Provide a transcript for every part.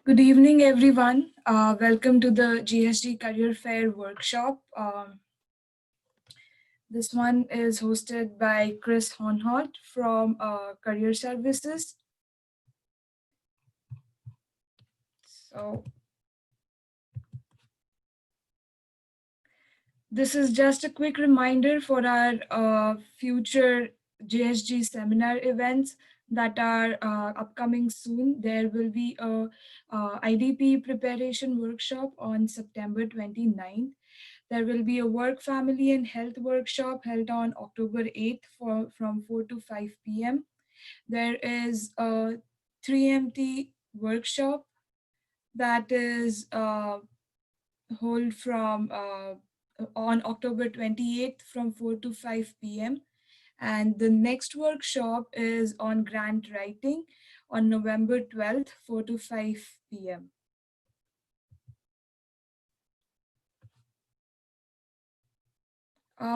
Good evening, everyone. Welcome to the GSG Career Fair workshop. This one is hosted by Chris Hohnholt from Career Services. So this is just a quick reminder for our future GSG seminar events that are upcoming soon. There will be a IDP preparation workshop on September 29th. There will be a work, family, and health workshop held on October 8th from 4 to 5 p.m. There is a 3MT workshop that is held from on October 28th from 4 to 5 p.m. And the next workshop is on grant writing on November 12th, 4 to 5 p.m.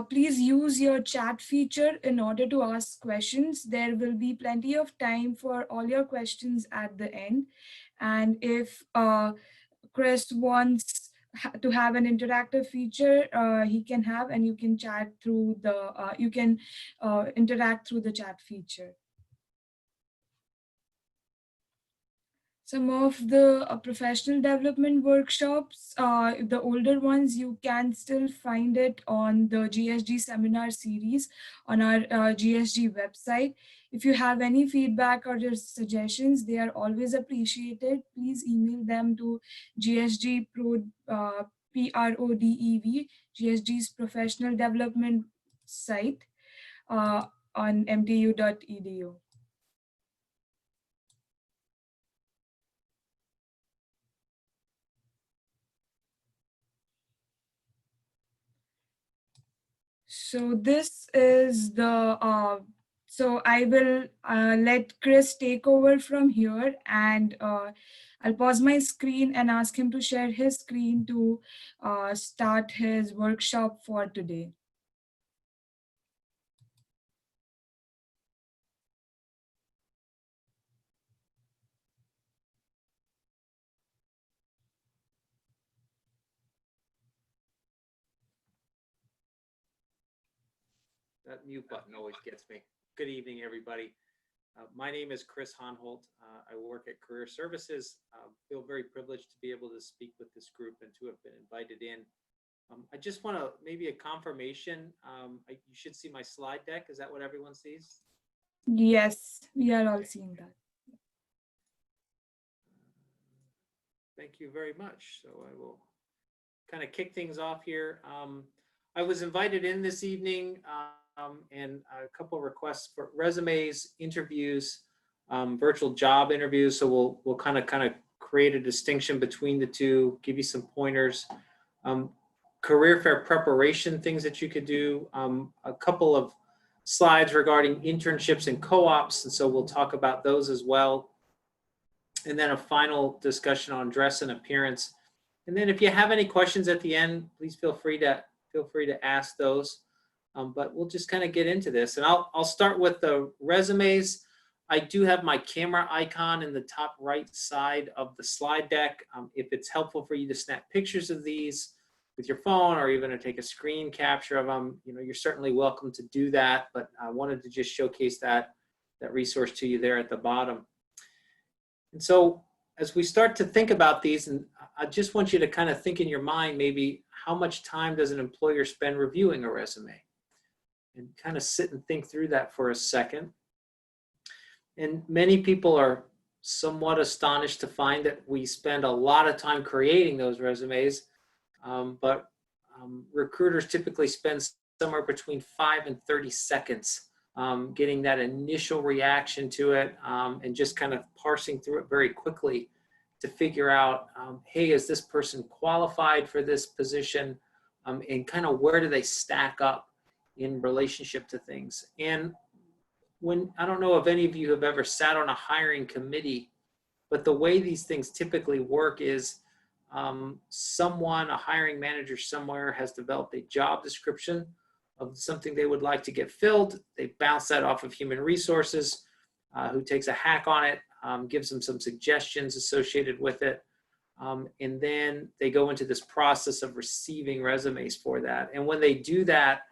Please use your chat feature in order to ask questions. There will be plenty of time for all your questions at the end. And if Chris wants to have an interactive feature, he can have, and you can chat through the, interact through the chat feature. Some of the professional development workshops, the older ones, you can still find it on the GSG seminar series on our GSG website. If you have any feedback or your suggestions, they are always appreciated. Please email them to GSG PRODEV, GSG's professional development site on mtu.edu. So this is the, so I will let Chris take over from here, and I'll pause my screen and ask him to share his screen to start his workshop for today. That mute button always gets me. Good evening, everybody. My name is Chris Hohnholt. I work at Career Services. Feel very privileged to be able to speak with this group and to have been invited in. I just want to maybe a confirmation. You should see my slide deck. Is that what everyone sees? Yes, we are all seeing that. Thank you very much. So I will kind of kick things off here. I was invited in this evening and a couple of requests for resumes, interviews, virtual job interviews. So we'll kind of create a distinction between the two, give you some pointers. Career fair preparation, things that you could do. A couple of slides regarding internships and co-ops, and so we'll talk about those as well. And then a final discussion on dress and appearance. And then if you have any questions at the end, please feel free to ask those. But we'll just kind of get into this. And I'll start with the resumes. I do have my camera icon in the top right side of the slide deck. If it's helpful for you to snap pictures of these with your phone or even to take a screen capture of them, you're certainly welcome to do that. But I wanted to just showcase that resource to you there at the bottom. And so as we start to think about these, and I just want you to kind of think in your mind, maybe how much time does an employer spend reviewing a resume? And kind of sit and think through that for a second. And many people are somewhat astonished to find that we spend a lot of time creating those resumes, but recruiters typically spend somewhere between 5 and 30 seconds getting that initial reaction to it and just kind of parsing through it very quickly to figure out, hey, is this person qualified for this position? And kind of where do they stack up in relationship to things? And I don't know if any of you have ever sat on a hiring committee, but the way these things typically work is a hiring manager somewhere has developed a job description of something they would like to get filled. They bounce that off of human resources, who takes a hack on it, gives them some suggestions associated with it. And then they go into this process of receiving resumes for that. And when they do that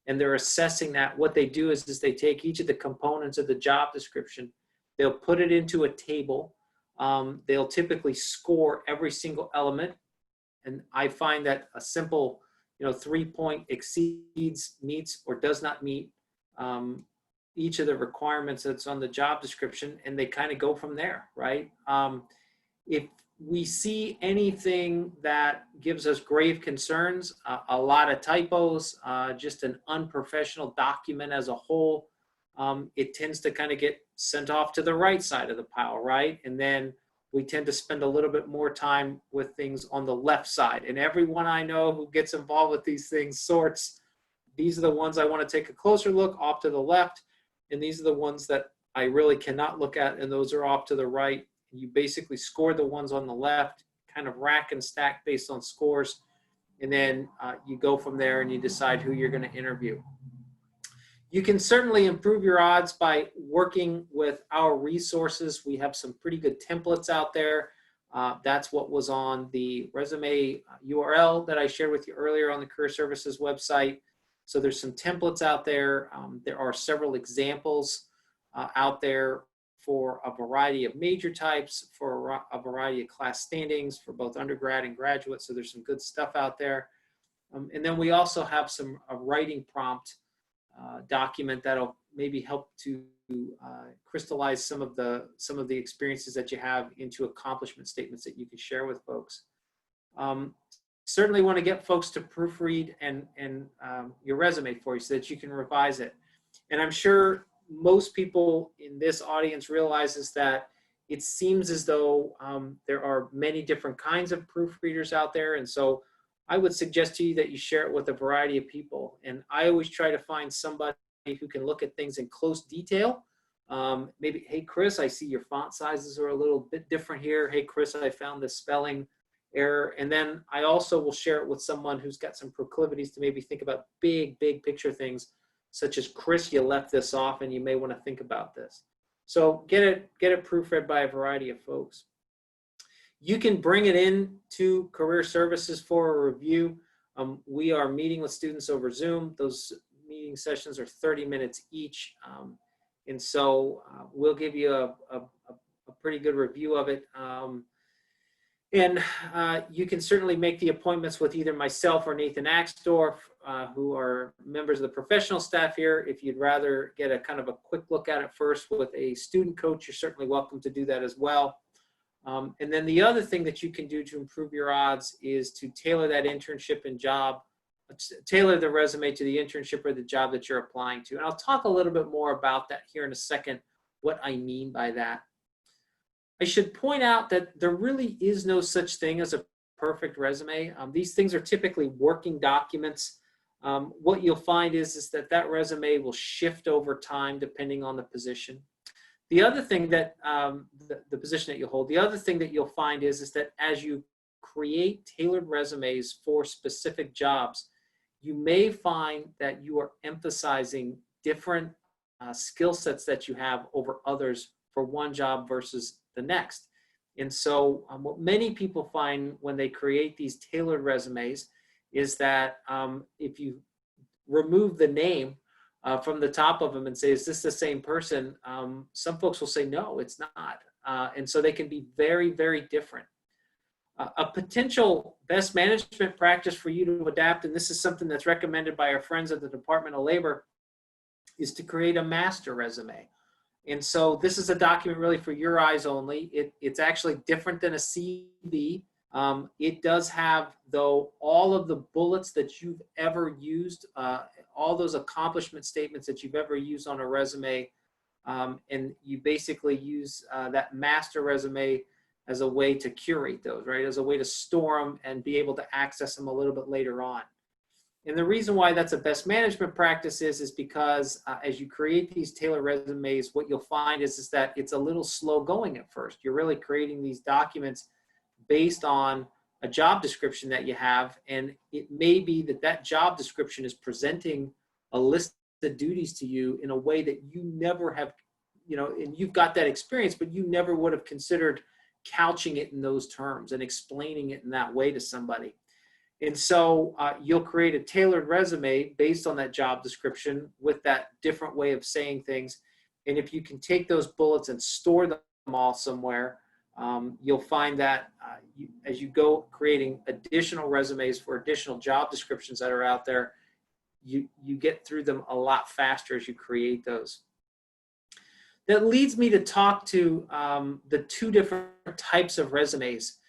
and they're assessing that, what they do is they take each of the components of the job description, they'll put it into a table. They'll typically score every single element. And I find that a simple, 3-point exceeds, meets, or does not meet each of the requirements that's on the job description, and they kind of go from there, right? If we see anything that gives us grave concerns, a lot of typos, just an unprofessional document as a whole, it tends to kind of get sent off to the right side of the pile, right? And then we tend to spend a little bit more time with things on the left side. And everyone I know who gets involved with these things sorts, these are the ones I want to take a closer look off to the left, and these are the ones that I really cannot look at, and those are off to the right. You basically score the ones on the left, kind of rack and stack based on scores, and then you go from there and you decide who you're going to interview. You can certainly improve your odds by working with our resources. We have some pretty good templates out there. That's what was on the resume URL that I shared with you earlier on the Career Services website. So there's some templates out there. There are several examples out there for a variety of major types, for a variety of class standings, for both undergrad and graduate. So there's some good stuff out there. And then we also have a writing prompt document that'll maybe help to crystallize some of the experiences that you have into accomplishment statements that you can share with folks. Certainly want to get folks to proofread and your resume for you so that you can revise it. And I'm sure most people in this audience realizes that it seems as though there are many different kinds of proofreaders out there. And so I would suggest to you that you share it with a variety of people. And I always try to find somebody who can look at things in close detail. Maybe, hey, Chris, I see your font sizes are a little bit different here. Hey, Chris, I found this spelling error. And then I also will share it with someone who's got some proclivities to maybe think about big picture things, such as, Chris, you left this off and you may want to think about this. So get it proofread by a variety of folks. You can bring it in to Career Services for a review. We are meeting with students over Zoom. Those meeting sessions are 30 minutes each. And so we'll give you a pretty good review of it. And you can certainly make the appointments with either myself or Nathan Axdorf, who are members of the professional staff here. If you'd rather get a kind of a quick look at it first with a student coach, you're certainly welcome to do that as well. And then the other thing that you can do to improve your odds is to tailor that internship and job, tailor the resume to the internship or the job that you're applying to. And I'll talk a little bit more about that here in a second, what I mean by that. I should point out that there really is no such thing as a perfect resume. These things are typically working documents. What you'll find is that resume will shift over time depending on the position. The other thing that, the position that you hold, the other thing that you'll find is that as you create tailored resumes for specific jobs, you may find that you are emphasizing different skill sets that you have over others for one job versus the next. And so what many people find when they create these tailored resumes is that if you remove the name from the top of them and say, is this the same person? Some folks will say, no, it's not. And so they can be very different. A potential best management practice for you to adapt, and this is something that's recommended by our friends at the Department of Labor, is to create a master resume. And so this is a document really for your eyes only. It's actually different than a CV. It does have, though, all of the bullets that you've ever used, all those accomplishment statements that you've ever used on a resume, and you basically use that master resume as a way to curate those, right? As a way to store them and be able to access them a little bit later on. And the reason why that's a best management practice is because as you create these tailored resumes, what you'll find is that it's a little slow going at first. You're really creating these documents based on a job description that you have, and it may be that job description is presenting a list of duties to you in a way that you never have you know, and you've got that experience, but you never would have considered couching it in those terms and explaining it in that way to somebody. And so you'll create a tailored resume based on that job description with that different way of saying things. And if you can take those bullets and store them all somewhere, you'll find that as you go creating additional resumes for additional job descriptions that are out there, you get through them a lot faster as you create those. That leads me to talk to the two different types of resumes.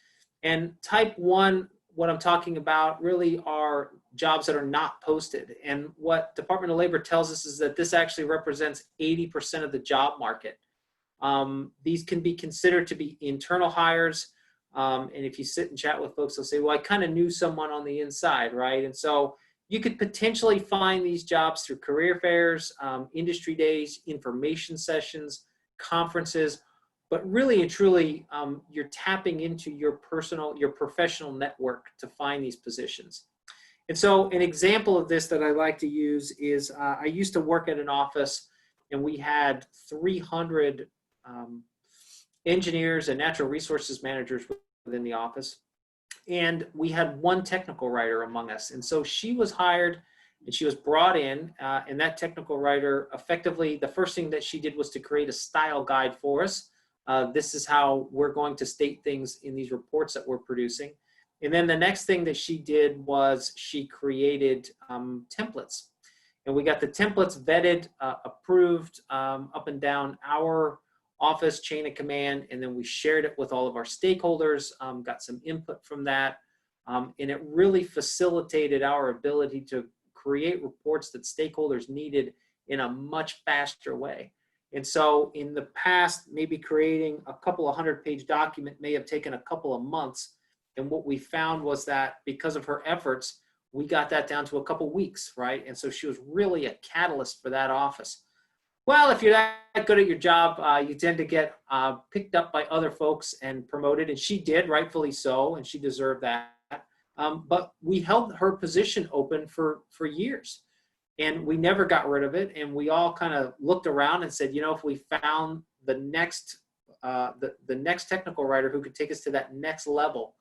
And type one, what I'm talking about really are jobs that are not posted. And what Department of Labor tells us is that this actually represents 80% of the job market. These can be considered to be internal hires. And if you sit and chat with folks, they'll say, well, I kind of knew someone on the inside, right? And so you could potentially find these jobs through career fairs, industry days, information sessions, conferences, but really and truly, you're tapping into your professional network to find these positions. And so an example of this that I like to use is I used to work at an office and we had 300 engineers and natural resources managers within the office. And we had one technical writer among us. And so she was hired and she was brought in, and that technical writer, effectively, the first thing that she did was to create a style guide for us. This is how we're going to state things in these reports that we're producing. And then the next thing that she did was she created templates. And we got the templates vetted, approved up and down our office chain of command, and then we shared it with all of our stakeholders, got some input from that, and it really facilitated our ability to create reports that stakeholders needed in a much faster way. And so in the past, maybe creating a couple of 100-page document may have taken a couple of months, and what we found was that because of her efforts, we got that down to a couple weeks, right? And so she was really a catalyst for that office. Well, if you're that good at your job, you tend to get picked up by other folks and promoted, and she did, rightfully so, and she deserved that. But we held her position open for years, and we never got rid of it. And we all kind of looked around and said, you know, if we found the next technical writer who could take us to that next level,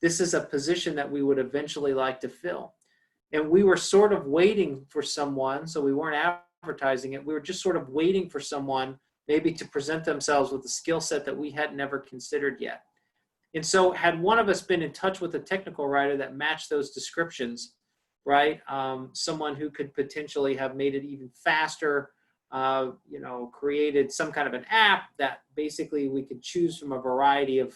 this is a position that we would eventually like to fill. And we were sort of waiting for someone, so we weren't advertising it. We were just sort of waiting for someone maybe to present themselves with a skill set that we had never considered yet. And so had one of us been in touch with a technical writer that matched those descriptions, right? Someone who could potentially have made it even faster, you know, created some kind of an app that basically we could choose from a variety of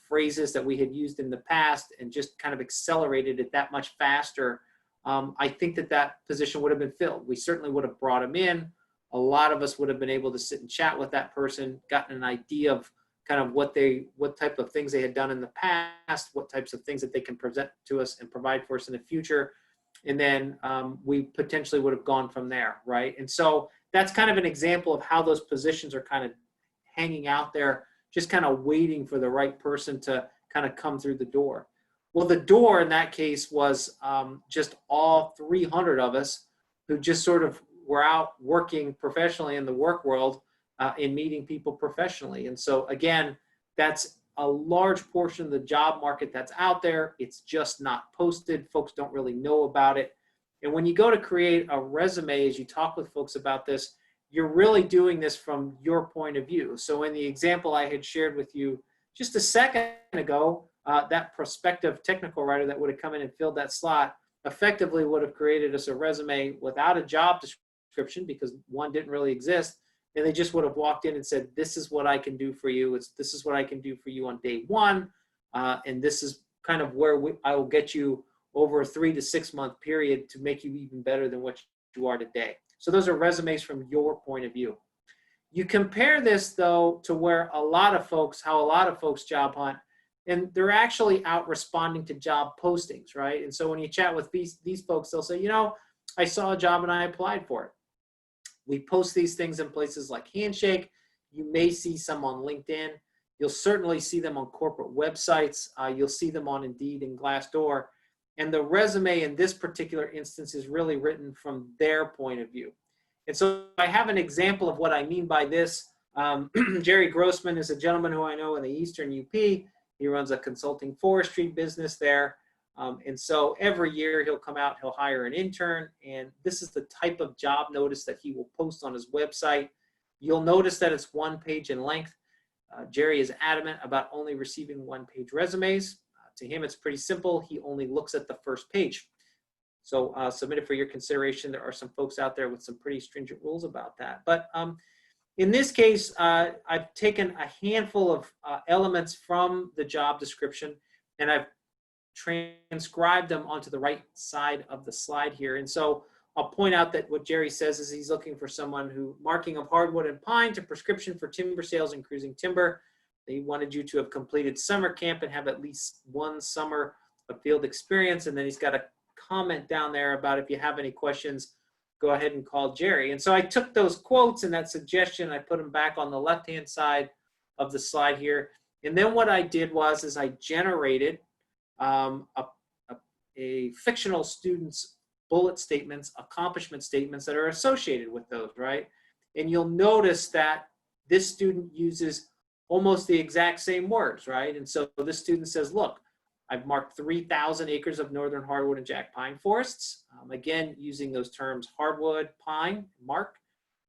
phrases that we had used in the past and just kind of accelerated it that much faster. I think that position would have been filled. We certainly would have brought him in. A lot of us would have been able to sit and chat with that person, gotten an idea of kind of what type of things they had done in the past, what types of things that they can present to us and provide for us in the future. And then we potentially would have gone from there, right? And so that's kind of an example of how those positions are kind of hanging out there, just kind of waiting for the right person to kind of come through the door. Well, the door in that case was just all 300 of us who just sort of were out working professionally in the work world and meeting people professionally. And so again, that's a large portion of the job market that's out there. It's just not posted. Folks don't really know about it. And when you go to create a resume, as you talk with folks about this, you're really doing this from your point of view. So in the example I had shared with you just a second ago, that prospective technical writer that would have come in and filled that slot effectively would have created us a resume without a job description because one didn't really exist. And they just would have walked in and said, this is what I can do for you. This is what I can do for you on day one. And this is kind of where I will get you over a 3 to 6 month period to make you even better than what you are today. So those are resumes from your point of view. You compare this though to where how a lot of folks job hunt, and they're actually out responding to job postings, right? And so when you chat with these folks, they'll say, you know, I saw a job and I applied for it. We post these things in places like Handshake. You may see some on LinkedIn. You'll certainly see them on corporate websites. You'll see them on Indeed and Glassdoor. And the resume in this particular instance is really written from their point of view. And so I have an example of what I mean by this. Jerry Grossman is a gentleman who I know in the Eastern UP. He runs a consulting forestry business there. And so every year he'll come out, he'll hire an intern, and this is the type of job notice that he will post on his website. You'll notice that it's 1 page in length. Jerry is adamant about only receiving 1-page resumes. To him, it's pretty simple. He only looks at the first page. So submit it for your consideration. There are some folks out there with some pretty stringent rules about that. But in this case, I've taken a handful of elements from the job description, and I've transcribed them onto the right side of the slide here. And so I'll point out that what Jerry says is he's looking for someone who, marking of hardwood and pine to prescription for timber sales and cruising timber. They wanted you to have completed summer camp and have at least 1 summer of field experience. And then he's got a comment down there about if you have any questions, go ahead and call Jerry. And so I took those quotes and that suggestion, I put them back on the left-hand side of the slide here. And then what I did was I generated a fictional student's bullet statements, accomplishment statements that are associated with those, right? And you'll notice that this student uses almost the exact same words, right? And so this student says, look, I've marked 3,000 acres of northern hardwood and jack pine forests. Again, using those terms, hardwood, pine, mark.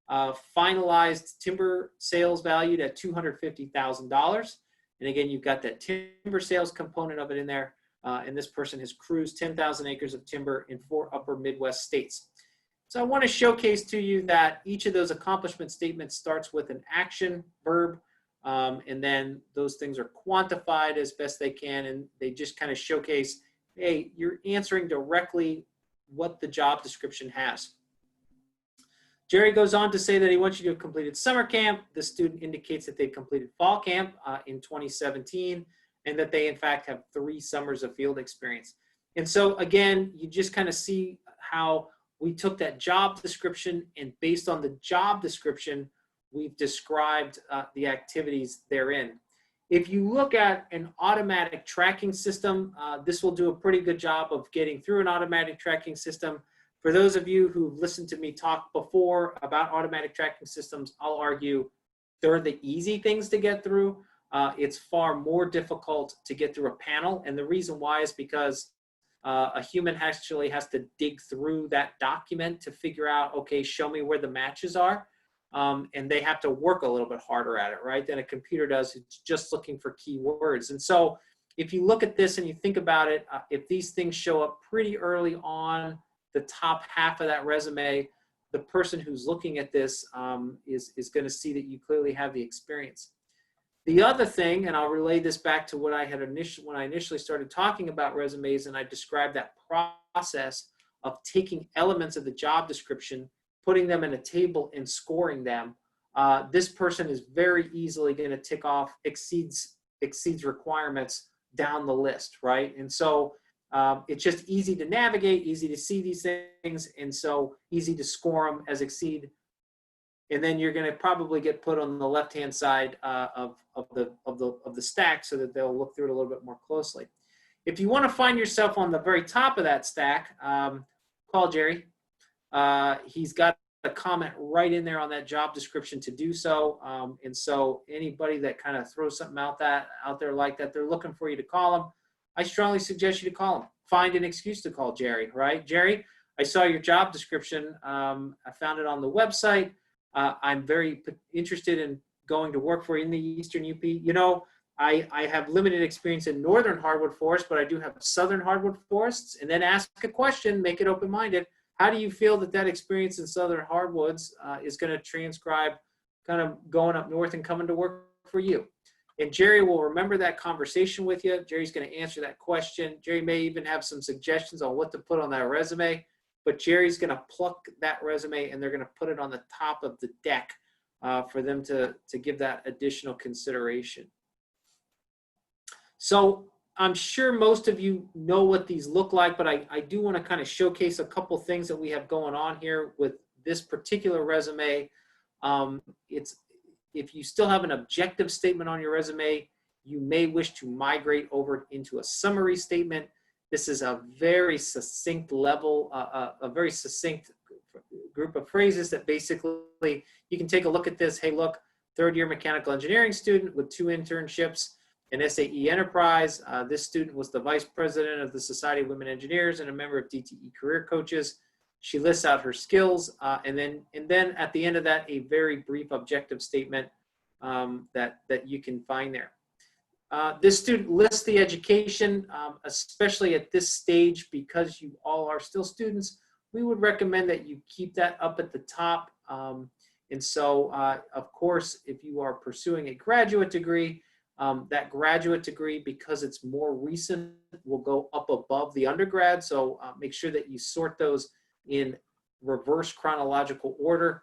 Finalized timber sales valued at $250,000. And again, you've got that timber sales component of it in there. And this person has cruised 10,000 acres of timber in 4 upper Midwest states. So I want to showcase to you that each of those accomplishment statements starts with an action verb, and then those things are quantified as best they can, and they just kind of showcase, hey, you're answering directly what the job description has. Jerry goes on to say that he wants you to have completed summer camp. The student indicates that they completed fall camp in 2017. And that they, in fact, have 3 summers of field experience. And so, again, you just kind of see how we took that job description, and based on the job description, we've described the activities therein. If you look at an automatic tracking system, this will do a pretty good job of getting through an automatic tracking system. For those of you who've listened to me talk before about automatic tracking systems, I'll argue they're the easy things to get through. It's far more difficult to get through a panel. And the reason why is because a human actually has to dig through that document to figure out, okay, show me where the matches are. And they have to work a little bit harder at it, right, than a computer does. It's just looking for keywords. And so if you look at this and you think about it, if these things show up pretty early on the top half of that resume, the person who's looking at this is going to see that you clearly have the experience. The other thing, and I'll relay this back to what I had when I initially started talking about resumes, and I described that process of taking elements of the job description, putting them in a table and scoring them. This person is very easily going to tick off exceeds requirements down the list, right? And so it's just easy to navigate, easy to see these things, and so easy to score them as exceed. And then you're going to probably get put on the left-hand side of the stack so that they'll look through it a little bit more closely. If you want to find yourself on the very top of that stack, call Jerry. He's got a comment right in there on that job description to do so. And so anybody that kind of throws something out there like that, they're looking for you to call them. I strongly suggest you to call them. Find an excuse to call Jerry, right? Jerry, I saw your job description. I found it on the website. I'm very interested in going to work for you in the Eastern UP. You know, I have limited experience in northern hardwood forests, but I do have southern hardwood forests. And then ask a question, make it open-minded. How do you feel that experience in southern hardwoods is going to transcribe kind of going up north and coming to work for you? And Jerry will remember that conversation with you. Jerry's going to answer that question. Jerry may even have some suggestions on what to put on that resume. But Jerry's going to pluck that resume and they're going to put it on the top of the deck for them to give that additional consideration. So I'm sure most of you know what these look like, but I do want to kind of showcase a couple things that we have going on here with this particular resume. If you still have an objective statement on your resume, you may wish to migrate over into a summary statement. This is a very succinct level, a very succinct group of phrases that basically you can take a look at this. Hey, look, third-year mechanical engineering student with 2 internships, an SAE enterprise. This student was the vice president of the Society of Women Engineers and a member of DTE Career Coaches. She lists out her skills, and then at the end of that, a very brief objective statement that you can find there. This student lists the education, especially at this stage, because you all are still students. We would recommend that you keep that up at the top. And so, of course, if you are pursuing a graduate degree, that graduate degree, because it's more recent, will go up above the undergrad. So make sure that you sort those in reverse chronological order.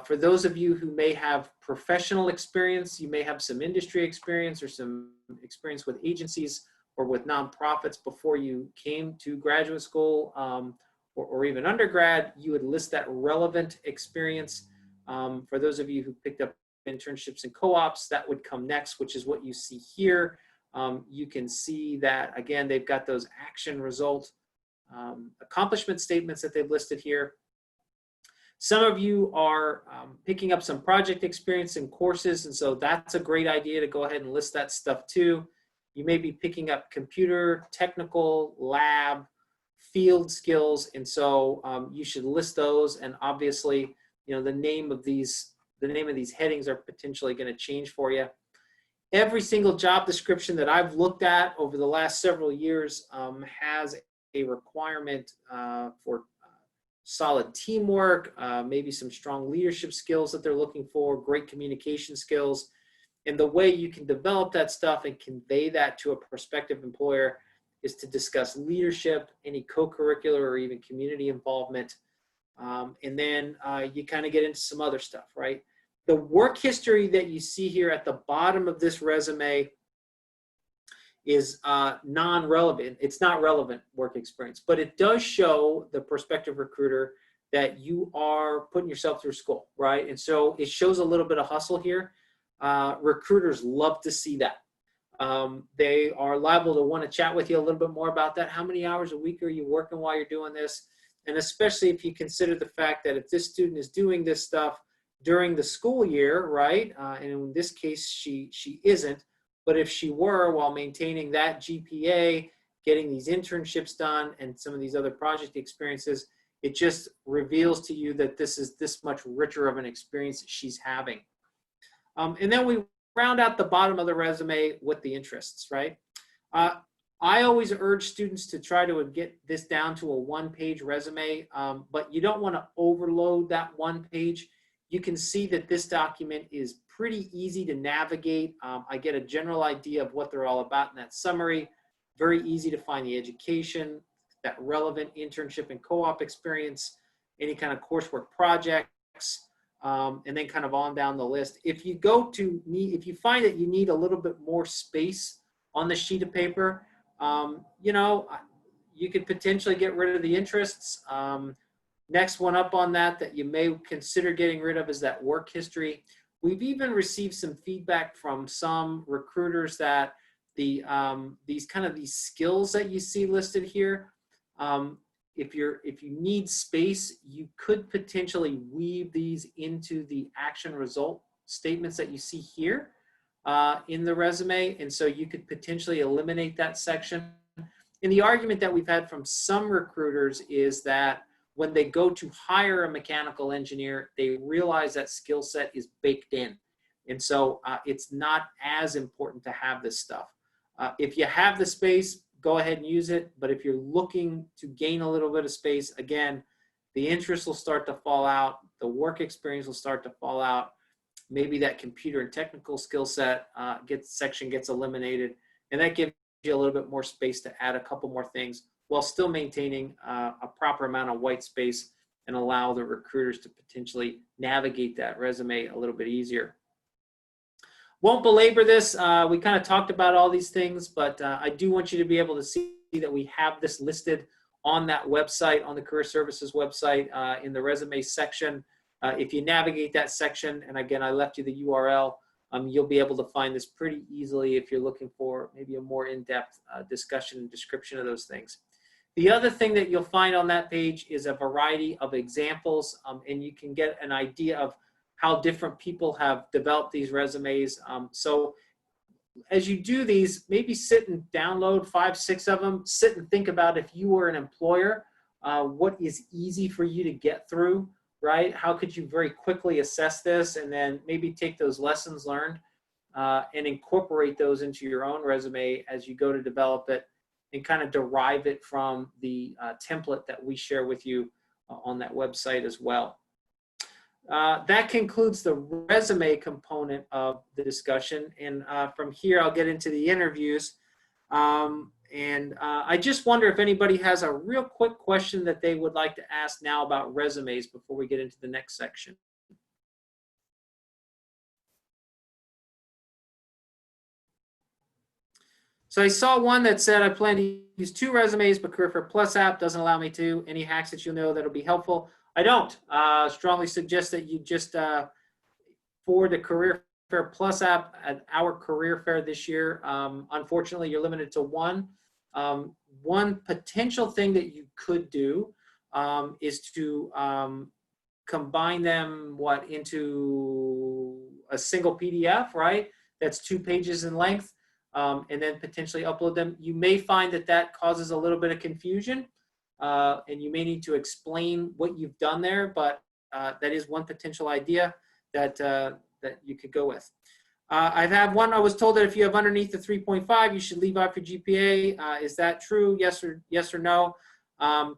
For those of you who may have professional experience, you may have some industry experience or some experience with agencies or with nonprofits before you came to graduate school or even undergrad, you would list that relevant experience. For those of you who picked up internships and co-ops, that would come next, which is what you see here. You can see that, again, they've got those action result accomplishment statements that they've listed here. Some of you are picking up some project experience in courses, and so that's a great idea to go ahead and list that stuff too. You may be picking up computer, technical, lab, field skills, and so you should list those. And obviously, you know, the name of these headings are potentially going to change for you. Every single job description that I've looked at over the last several years has a requirement for solid teamwork, maybe some strong leadership skills that they're looking for, great communication skills. And the way you can develop that stuff and convey that to a prospective employer is to discuss leadership, any co-curricular or even community involvement. And then you kind of get into some other stuff, right? The work history that you see here at the bottom of this resume is non-relevant. It's not relevant work experience, but it does show the prospective recruiter that you are putting yourself through school, right? And so it shows a little bit of hustle here. Recruiters love to see that. They are liable to want to chat with you a little bit more about that. How many hours a week are you working while you're doing this? And especially if you consider the fact that if this student is doing this stuff during the school year, right? And in this case, she isn't. But if she were, while maintaining that GPA, getting these internships done, and some of these other project experiences, it just reveals to you that this is this much richer of an experience that she's having. And then we round out the bottom of the resume with the interests, right? I always urge students to try to get this down to a one-page resume, but you don't want to overload that one page. You can see that this document is pretty easy to navigate. I get a general idea of what they're all about in that summary. Very easy to find the education, that relevant internship and co-op experience, any kind of coursework projects, and then kind of on down the list. If you find that you need a little bit more space on the sheet of paper, you know, you could potentially get rid of the interests. Next one up on that you may consider getting rid of is that work history. We've even received some feedback from some recruiters that these skills that you see listed here, if you need space, you could potentially weave these into the action result statements that you see here in the resume. And so you could potentially eliminate that section. And the argument that we've had from some recruiters is that when they go to hire a mechanical engineer, they realize that skill set is baked in. And so it's not as important to have this stuff. If you have the space, go ahead and use it. But if you're looking to gain a little bit of space, again, the interest will start to fall out. The work experience will start to fall out. Maybe that computer and technical skill set section gets eliminated. And that gives you a little bit more space to add a couple more things while still maintaining a proper amount of white space and allow the recruiters to potentially navigate that resume a little bit easier. Won't belabor this. We kind of talked about all these things, but I do want you to be able to see that we have this listed on that website, on the Career Services website in the resume section. If you navigate that section, and again, I left you the URL, you'll be able to find this pretty easily if you're looking for maybe a more in-depth discussion and description of those things. The other thing that you'll find on that page is a variety of examples, and you can get an idea of how different people have developed these resumes. So as you do these, maybe sit and download 5, 6 of them, sit and think about if you were an employer, what is easy for you to get through, right? How could you very quickly assess this, and then maybe take those lessons learned and incorporate those into your own resume as you go to develop it, and kind of derive it from the template that we share with you on that website as well. That concludes the resume component of the discussion. And from here, I'll get into the interviews. I just wonder if anybody has a real quick question that they would like to ask now about resumes before we get into the next section. So I saw one that said, I plan to use 2 resumes, but Career Fair Plus app doesn't allow me to. Any hacks that you know that'll be helpful? I don't. Strongly suggest that you just for the Career Fair Plus app at our Career Fair this year, unfortunately, you're limited to 1. One potential thing that you could do is to combine them into a single PDF, right? That's 2 pages in length. And then potentially upload them. You may find that that causes a little bit of confusion, and you may need to explain what you've done there, but that is one potential idea that, that you could go with. I've had one, I was told that if you have underneath the 3.5, you should leave off your GPA. Is that true? Yes or no?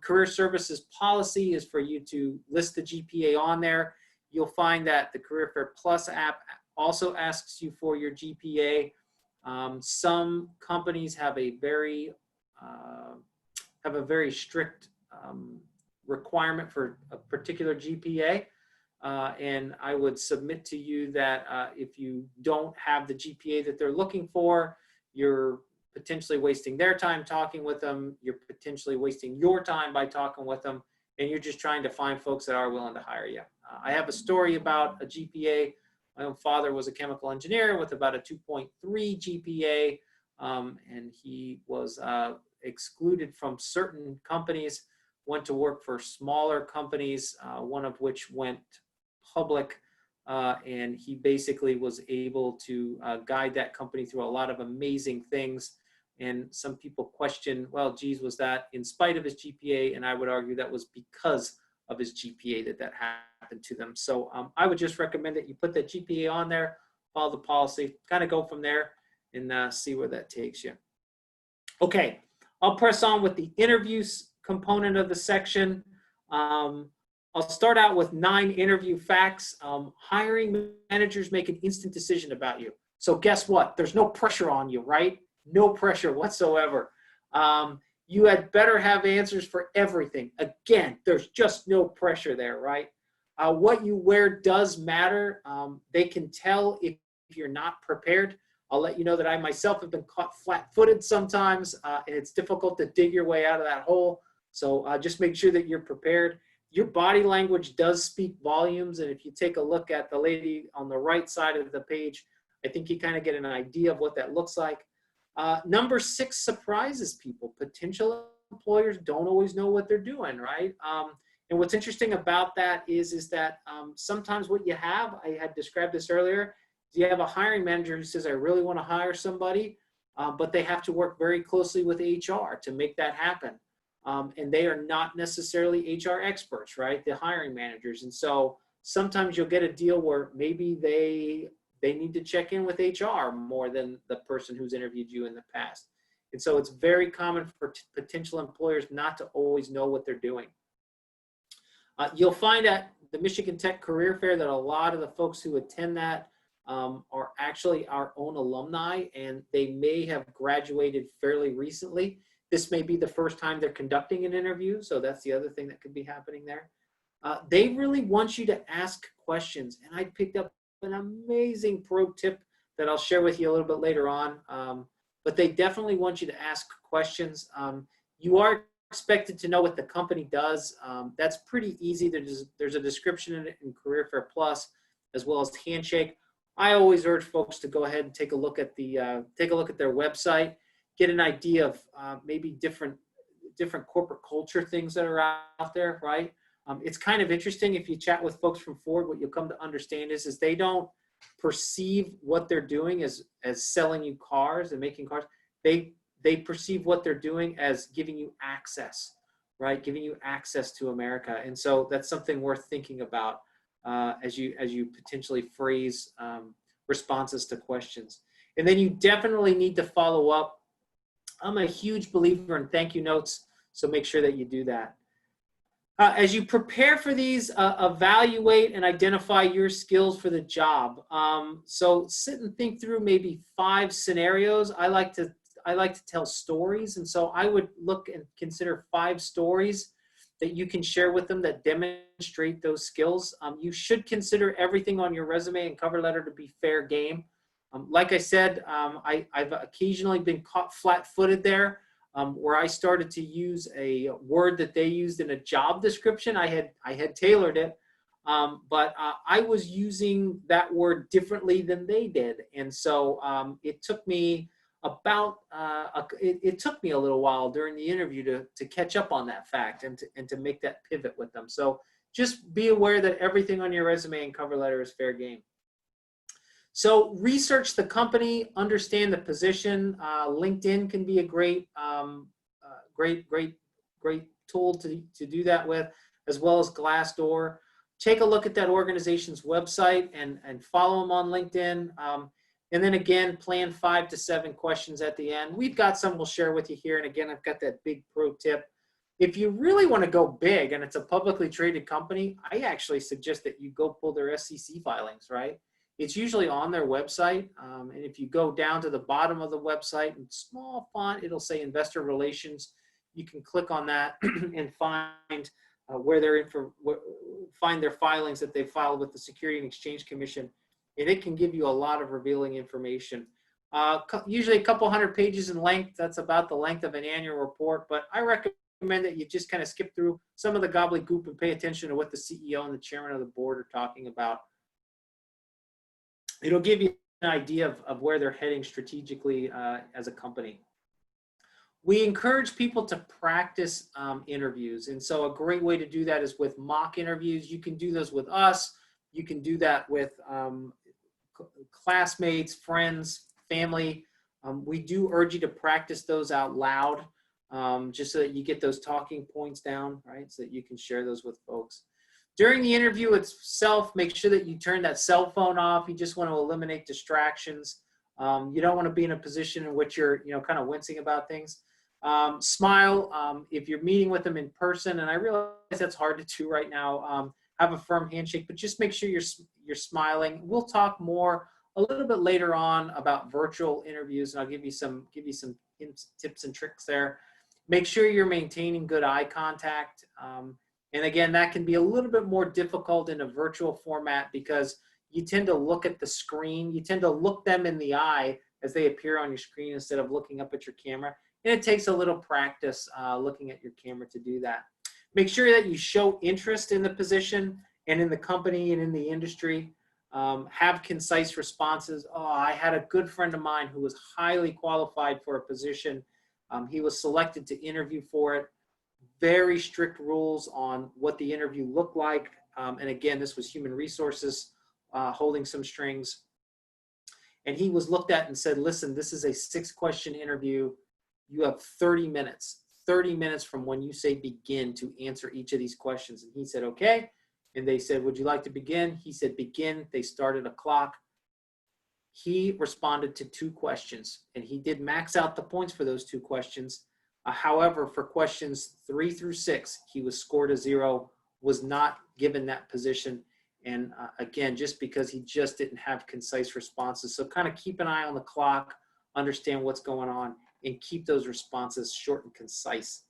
Career Services policy is for you to list the GPA on there. You'll find that the Career Fair Plus app also asks you for your GPA. Some companies have a very strict requirement for a particular GPA, and I would submit to you that if you don't have the GPA that they're looking for, you're potentially wasting their time talking with them, you're potentially wasting your time by talking with them, and you're just trying to find folks that are willing to hire you. I have a story about a GPA. My own father was a chemical engineer with about a 2.3 GPA, and he was excluded from certain companies, went to work for smaller companies, one of which went public, and he basically was able to guide that company through a lot of amazing things. And some people question, well, geez, was that in spite of his GPA? And I would argue that was because of his GPA that happened to them. So I would just recommend that you put that GPA on there, follow the policy, kind of go from there and see where that takes you. Okay, I'll press on with the interviews component of the section. I'll start out with 9 interview facts. Hiring managers make an instant decision about you. So guess what? There's no pressure on you, right? No pressure whatsoever. You had better have answers for everything. Again, there's just no pressure there, right? What you wear does matter. They can tell if you're not prepared. I'll let you know that I myself have been caught flat-footed sometimes, and it's difficult to dig your way out of that hole. So just make sure that you're prepared. Your body language does speak volumes, and if you take a look at the lady on the right side of the page, I think you kind of get an idea of what that looks like. Number 6 surprises people. Potential employers don't always know what they're doing, right? And what's interesting about that is that sometimes what you have, I had described this earlier, is you have a hiring manager who says, I really want to hire somebody, but they have to work very closely with HR to make that happen. And they are not necessarily HR experts, right? The hiring managers. And so sometimes you'll get a deal where maybe they need to check in with HR more than the person who's interviewed you in the past. And so it's very common for potential employers not to always know what they're doing. You'll find at the Michigan Tech Career Fair that a lot of the folks who attend that are actually our own alumni, and they may have graduated fairly recently. This may be the first time they're conducting an interview, so that's the other thing that could be happening there. They really want you to ask questions, and I picked up an amazing pro tip that I'll share with you a little bit later on. But they definitely want you to ask questions. You are expected to know what the company does. That's pretty easy. There's a description in it in Career Fair Plus, as well as Handshake. I always urge folks to go ahead and take a look at their website, get an idea of maybe different different corporate culture things that are out there, right? It's kind of interesting if you chat with folks from Ford, what you'll come to understand is they don't perceive what they're doing as selling you cars and making cars. They perceive what they're doing as giving you access, right? Giving you access to America. And so that's something worth thinking about as you potentially phrase responses to questions. And then you definitely need to follow up. I'm a huge believer in thank you notes, so make sure that you do that. As you prepare for these, evaluate and identify your skills for the job. So sit and think through maybe 5 scenarios. I like to tell stories, and so I would look and consider 5 stories that you can share with them that demonstrate those skills. You should consider everything on your resume and cover letter to be fair game. Like I said, I've occasionally been caught flat-footed there. Where I started to use a word that they used in a job description. I had tailored it, but I was using that word differently than they did, and so it took me it took me a little while during the interview to catch up on that fact and to make that pivot with them. So just be aware that everything on your resume and cover letter is fair game. So research the company, understand the position. LinkedIn can be a great tool to do that with, as well as Glassdoor. Take a look at that organization's website and follow them on LinkedIn. And then again, plan 5 to 7 questions at the end. We've got some we'll share with you here. And again, I've got that big pro tip. If you really want to go big and it's a publicly traded company, I actually suggest that you go pull their SCC filings, right? It's usually on their website. And if you go down to the bottom of the website in small font, it'll say Investor Relations. You can click on that and find where they're find their filings that they filed with the Securities and Exchange Commission. And it can give you a lot of revealing information. Usually a couple hundred pages in length. That's about the length of an annual report. But I recommend that you just kind of skip through some of the gobbledygook and pay attention to what the CEO and the chairman of the board are talking about. It'll give you an idea of where they're heading strategically as a company. We encourage people to practice interviews. And so a great way to do that is with mock interviews. You can do those with us. You can do that with classmates, friends, family. We do urge you to practice those out loud just so that you get those talking points down, right? So that you can share those with folks. During the interview itself, make sure that you turn that cell phone off. You just want to eliminate distractions. You don't want to be in a position in which you're, kind of wincing about things. Smile if you're meeting with them in person, and I realize that's hard to do right now. Have a firm handshake, but just make sure you're smiling. We'll talk more a little bit later on about virtual interviews, and I'll give you some hints, tips and tricks there. Make sure you're maintaining good eye contact. And again, that can be a little bit more difficult in a virtual format because you tend to look at the screen. You tend to look them in the eye as they appear on your screen instead of looking up at your camera. And it takes a little practice looking at your camera to do that. Make sure that you show interest in the position and in the company and in the industry. Have concise responses. Oh, I had a good friend of mine who was highly qualified for a position. He was selected to interview for it. Very strict rules on what the interview looked like. And again, this was human resources holding some strings. And he was looked at and said, listen, this is a 6-question interview. You have 30 minutes from when you say begin to answer each of these questions. And he said, okay. And they said, would you like to begin? He said, begin. They started a clock. He responded to 2 questions, and he did max out the points for those 2 questions. However, for questions 3 through 6, he was scored a 0, was not given that position. And again, just because he just didn't have concise responses. So kind of keep an eye on the clock, understand what's going on, and keep those responses short and concise.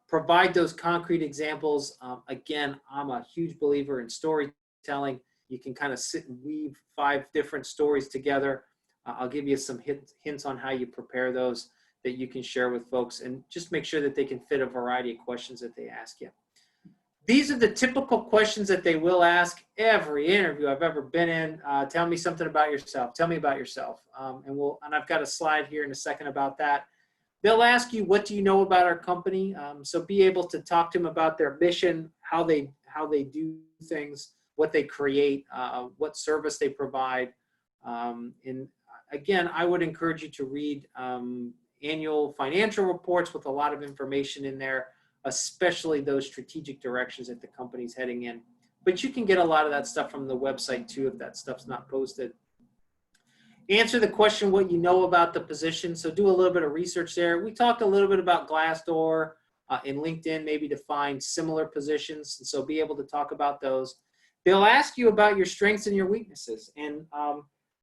Provide those concrete examples. Again, I'm a huge believer in storytelling. You can kind of sit and weave 5 different stories together. I'll give you some hints on how you prepare those that you can share with folks, and just make sure that they can fit a variety of questions that they ask you. These are the typical questions that they will ask every interview I've ever been in. Tell me something about yourself. Tell me about yourself. And I've got a slide here in a second about that. They'll ask you, what do you know about our company? So be able to talk to them about their mission, how they do things, what they create, what service they provide. And again, I would encourage you to read annual financial reports with a lot of information in there, especially those strategic directions that the company's heading in. But you can get a lot of that stuff from the website too, if that stuff's not posted. Answer the question what you know about the position. So do a little bit of research there. We talked a little bit about Glassdoor and LinkedIn, maybe to find similar positions. And so be able to talk about those. They'll ask you about your strengths and your weaknesses. And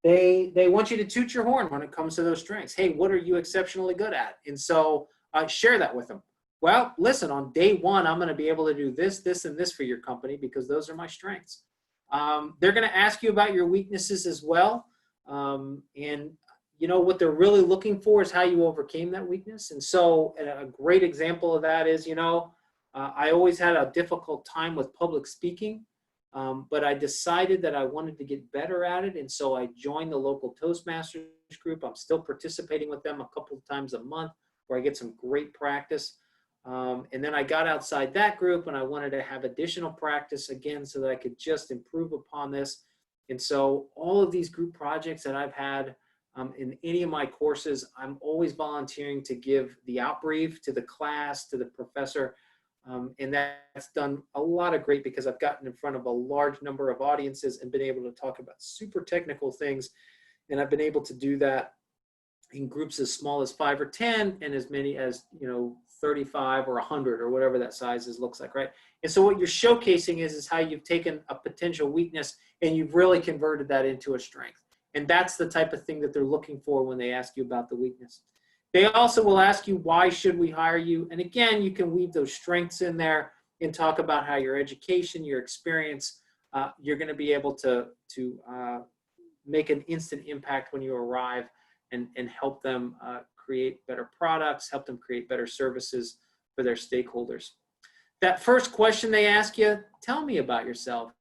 they want you to toot your horn when it comes to those strengths. Hey, what are you exceptionally good at? And so share that with them. Well, listen, on day one, I'm going to be able to do this, this, and this for your company because those are my strengths. They're going to ask you about your weaknesses as well. And you know, what they're really looking for is how you overcame that weakness. And so a great example of that is, you know, I always had a difficult time with public speaking, but I decided that I wanted to get better at it. And so I joined the local Toastmasters group. I'm still participating with them a couple of times a month where I get some great practice. And then I got outside that group and I wanted to have additional practice again so that I could just improve upon this. And so all of these group projects that I've had in any of my courses, I'm always volunteering to give the outbrief to the class, to the professor. And that's done a lot of great because I've gotten in front of a large number of audiences and been able to talk about super technical things. And I've been able to do that in groups as small as 5 or 10 and as many as, you know, 35 or 100 or whatever that size looks like, right? And so what you're showcasing is how you've taken a potential weakness and you've really converted that into a strength. And that's the type of thing that they're looking for when they ask you about the weakness. They also will ask you, why should we hire you? And again, you can weave those strengths in there and talk about how your education, your experience, you're going to be able to make an instant impact when you arrive and help them create better products, help them create better services for their stakeholders. That first question they ask you, tell me about yourself.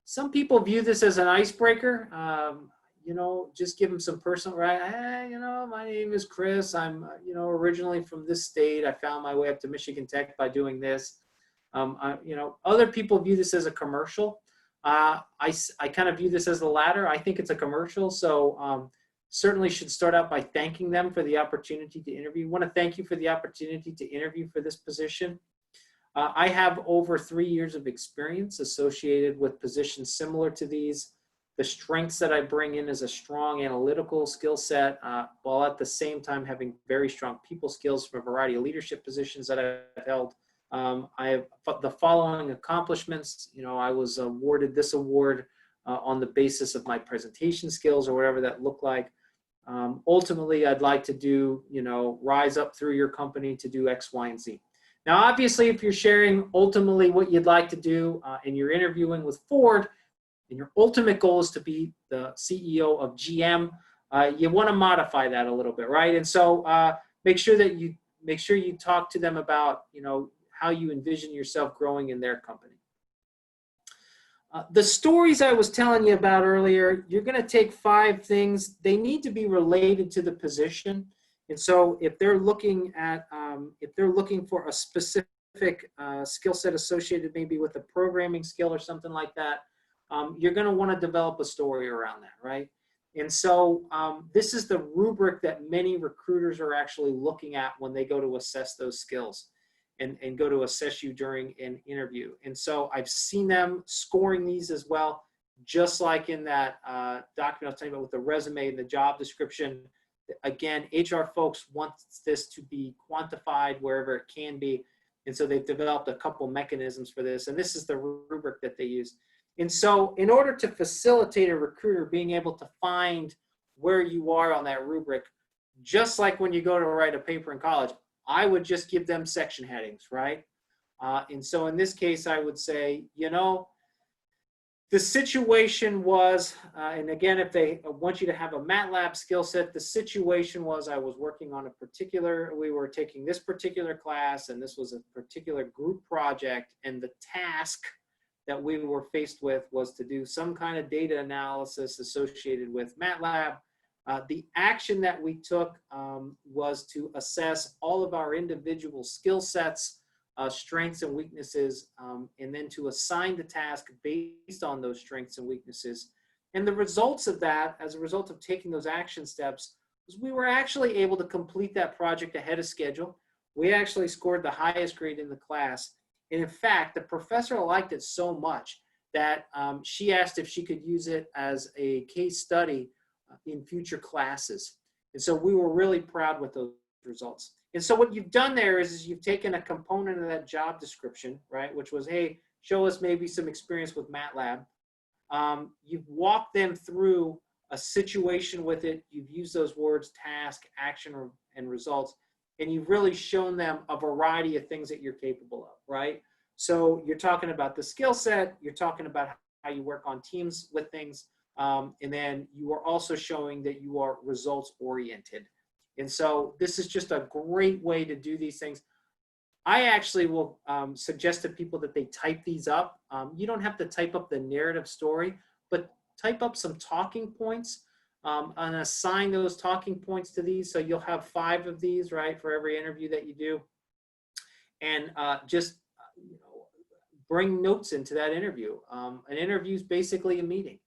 Some people view this as an icebreaker. You know, just give them some personal, right? Hey, you know, my name is Chris. I'm, you know, originally from this state. I found my way up to Michigan Tech by doing this. You know, other people view this as a commercial. I kind of view this as the latter. I think it's a commercial. So certainly should start out by thanking them for the opportunity to interview. I want to thank you for the opportunity to interview for this position. I have over 3 years of experience associated with positions similar to these. The strengths that I bring in is a strong analytical skill set, while at the same time having very strong people skills from a variety of leadership positions that I've held. I have the following accomplishments. You know, I was awarded this award on the basis of my presentation skills or whatever that looked like. Ultimately, I'd like to do, you know, rise up through your company to do X, Y, and Z. Now, obviously, if you're sharing ultimately what you'd like to do and you're interviewing with Ford, and your ultimate goal is to be the CEO of GM, you want to modify that a little bit, right? And so make sure you talk to them about, you know, how you envision yourself growing in their company. The stories I was telling you about earlier, you're going to take 5 things. They need to be related to the position. And so if they're looking at, if they're looking for a specific skill set associated maybe with a programming skill or something like that, you're going to want to develop a story around that, right? And so this is the rubric that many recruiters are actually looking at when they go to assess those skills and go to assess you during an interview. And so I've seen them scoring these as well, just like in that document I was telling you about with the resume and the job description. Again, HR folks want this to be quantified wherever it can be. And so they've developed a couple mechanisms for this. And this is the rubric that they use. And so in order to facilitate a recruiter being able to find where you are on that rubric, just like when you go to write a paper in college, I would just give them section headings, right? And so in this case, I would say, you know, the situation was, and again, if they want you to have a MATLAB skill set, the situation was I was working on a particular, we were taking this particular class, and this was a particular group project, and the task that we were faced with was to do some kind of data analysis associated with MATLAB. The action that we took was to assess all of our individual skill sets, strengths and weaknesses, and then to assign the task based on those strengths and weaknesses. And the results of that, as a result of taking those action steps, was we were actually able to complete that project ahead of schedule. We actually scored the highest grade in the class. And in fact, the professor liked it so much that she asked if she could use it as a case study in future classes. And so we were really proud with those results. And so what you've done there is you've taken a component of that job description, right, which was, hey, show us maybe some experience with MATLAB. You've walked them through a situation with it. You've used those words, task, action, and results, and you've really shown them a variety of things that you're capable of, right? So you're talking about the skill set, you're talking about how you work on teams with things, and then you are also showing that you are results oriented. And so this is just a great way to do these things. I actually will suggest to people that they type these up. You don't have to type up the narrative story, but type up some talking points and assign those talking points to these. So you'll have 5 of these, right, for every interview that you do. And just bring notes into that interview. An interview is basically a meeting.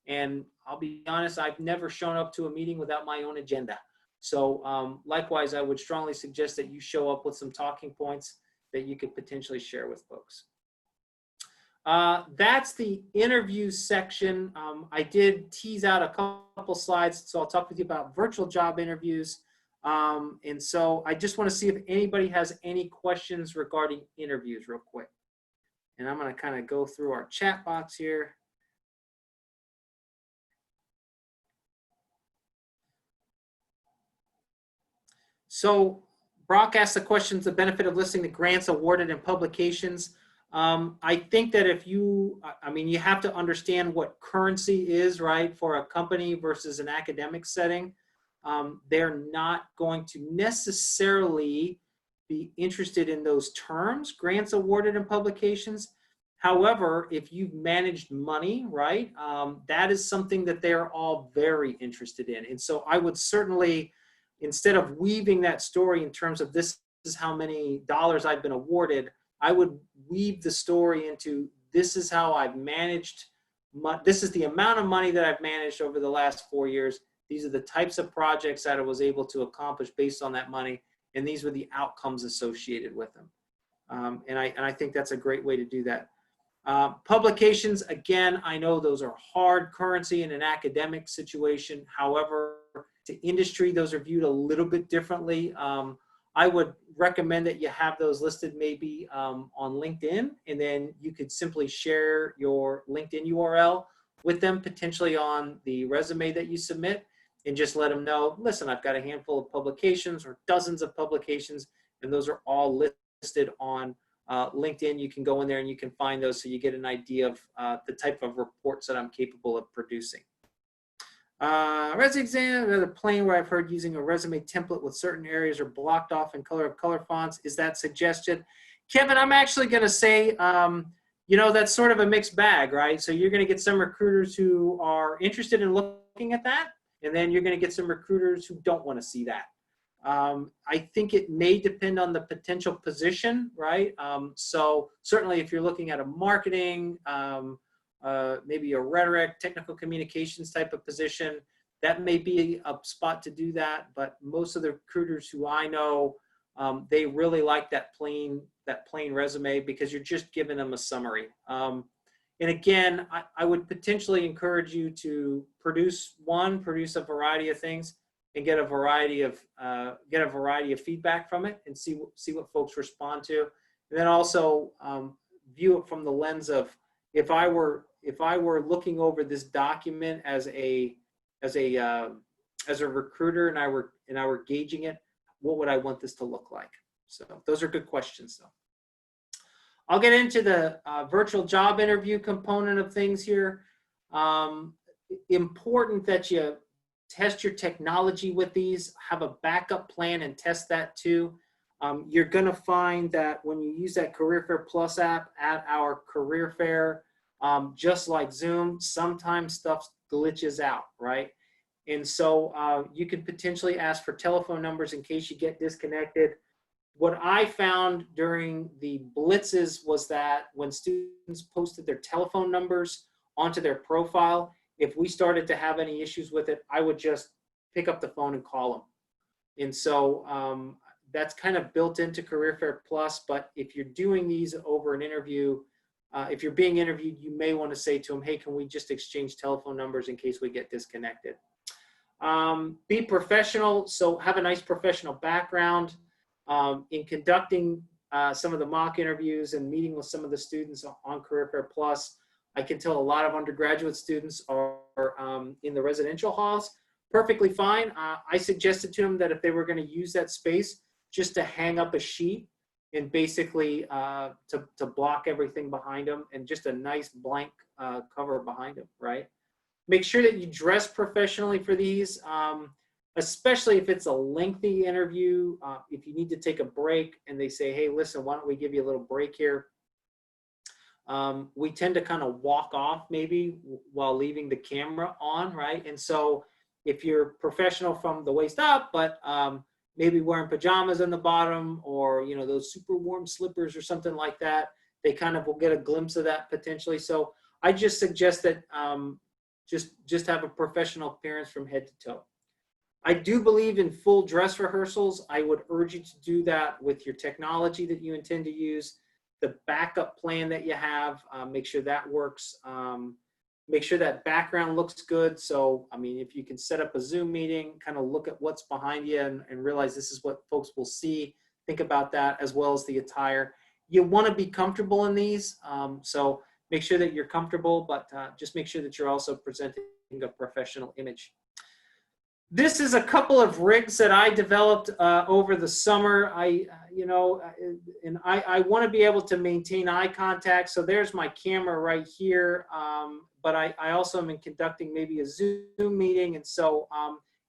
And I'll be honest, I've never shown up to a meeting without my own agenda. So likewise, I would strongly suggest that you show up with some talking points that you could potentially share with folks. That's the interview section. I did tease out a couple slides, so I'll talk with you about virtual job interviews. And so I just want to see if anybody has any questions regarding interviews real quick. And I'm going to kind of go through our chat box here. So Brock asked the questions, the benefit of listing the grants awarded in publications. I think that if you, you have to understand what currency is, right, for a company versus an academic setting. They're not going to necessarily be interested in those terms, grants awarded in publications. However, if you've managed money, right, that is something that they're all very interested in. And so I would certainly, instead of weaving that story in terms of this is how many dollars I've been awarded, I would weave the story into this is how I've managed, this is the amount of money that I've managed over the last 4 years. These are the types of projects that I was able to accomplish based on that money, and these were the outcomes associated with them. And I think that's a great way to do that. Publications, again, I know those are hard currency in an academic situation. However, to industry, those are viewed a little bit differently. I would recommend that you have those listed maybe on LinkedIn, and then you could simply share your LinkedIn URL with them, potentially on the resume that you submit, and just let them know, listen, I've got a handful of publications or dozens of publications, and those are all listed on LinkedIn. You can go in there and you can find those so you get an idea of the type of reports that I'm capable of producing. Resume exam, another plane where I've heard using a resume template with certain areas are blocked off in color fonts. Is that suggested? Kevin, I'm actually going to say, that's sort of a mixed bag, right? So you're going to get some recruiters who are interested in looking at that, and then you're going to get some recruiters who don't want to see that. I think it may depend on the potential position, right? So certainly if you're looking at a marketing, maybe a rhetoric, technical communications type of position, that may be a spot to do that. But most of the recruiters who I know, they really like that plain resume because you're just giving them a summary. And again, I would potentially encourage you to produce a variety of things and get a variety of feedback from it and see what folks respond to. And then also view it from the lens of, if I were looking over this document as a recruiter and I were gauging it, what would I want this to look like? So those are good questions, though. I'll get into the virtual job interview component of things here. Important that you test your technology with these, have a backup plan and test that too. You're going to find that when you use that Career Fair Plus app at our Career Fair, just like Zoom, sometimes stuff glitches out, right? And so you can potentially ask for telephone numbers in case you get disconnected. What I found during the blitzes was that when students posted their telephone numbers onto their profile, if we started to have any issues with it, I would just pick up the phone and call them. And so that's kind of built into Career Fair Plus. But if you're doing these over an interview, if you're being interviewed, you may want to say to them, hey, can we just exchange telephone numbers in case we get disconnected? Be professional. So have a nice professional background. In conducting some of the mock interviews and meeting with some of the students on Career Fair Plus, I can tell a lot of undergraduate students are in the residential halls perfectly fine. I suggested to them that if they were going to use that space, just to hang up a sheet and basically to block everything behind them, and just a nice blank cover behind them, right? Make sure that you dress professionally for these, especially if it's a lengthy interview. If you need to take a break and they say, hey, listen, why don't we give you a little break here? We tend to kind of walk off maybe while leaving the camera on, right? And so if you're professional from the waist up, but maybe wearing pajamas on the bottom, or those super warm slippers or something like that, they kind of will get a glimpse of that potentially. So I just suggest that just have a professional appearance from head to toe. I do believe in full dress rehearsals. I would urge you to do that with your technology that you intend to use, the backup plan that you have. Make sure that works. Make sure that background looks good. So, I mean, if you can set up a Zoom meeting, kind of look at what's behind you and realize this is what folks will see. Think about that, as well as the attire. You want to be comfortable in these. So make sure that you're comfortable, but just make sure that you're also presenting a professional image. This is a couple of rigs that I developed over the summer. I want to be able to maintain eye contact. So there's my camera right here. But I also am conducting maybe a Zoom meeting. And so,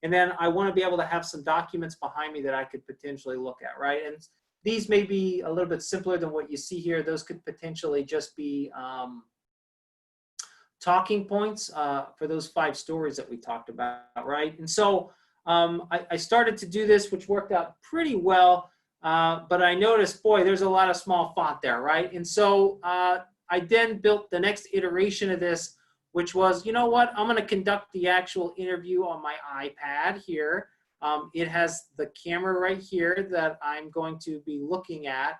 and then I want to be able to have some documents behind me that I could potentially look at, right? And these may be a little bit simpler than what you see here. Those could potentially just be talking points for those 5 stories that we talked about, right? And so I started to do this, which worked out pretty well, but I noticed, boy, there's a lot of small font there, right? And so I then built the next iteration of this, which was, you know what, I'm going to conduct the actual interview on my iPad here. It has the camera right here that I'm going to be looking at.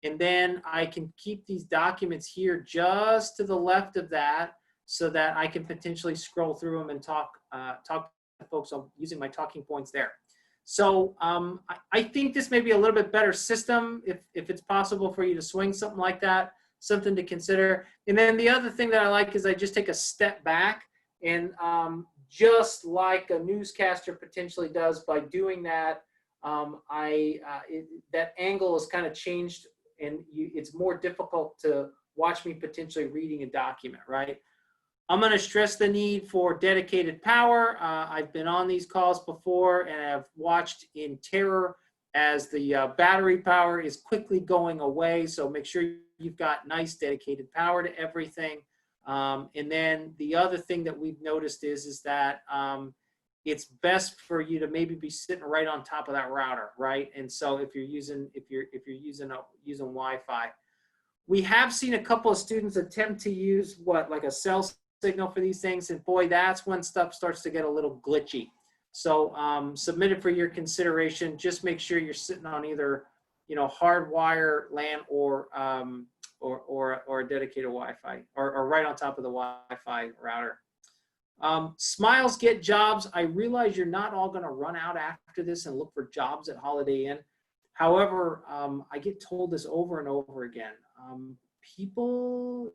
And then I can keep these documents here just to the left of that, so that I can potentially scroll through them and talk to folks using my talking points there. So I think this may be a little bit better system if it's possible for you to swing something like that, something to consider. And then the other thing that I like is I just take a step back, and just like a newscaster potentially does, by doing that, that angle is kind of changed, and it's more difficult to watch me potentially reading a document, right? I'm going to stress the need for dedicated power. I've been on these calls before and have watched in terror as the battery power is quickly going away. So make sure you've got nice dedicated power to everything. And then the other thing that we've noticed is that it's best for you to maybe be sitting right on top of that router, right? And so if you're using Wi-Fi, we have seen a couple of students attempt to use like a cell signal for these things, and boy, that's when stuff starts to get a little glitchy. So submit it for your consideration. Just make sure you're sitting on either hardwire LAN or a dedicated Wi-Fi, or right on top of the Wi-Fi router. Smiles get jobs. I realize you're not all going to run out after this and look for jobs at Holiday Inn. However, I get told this over and over again. People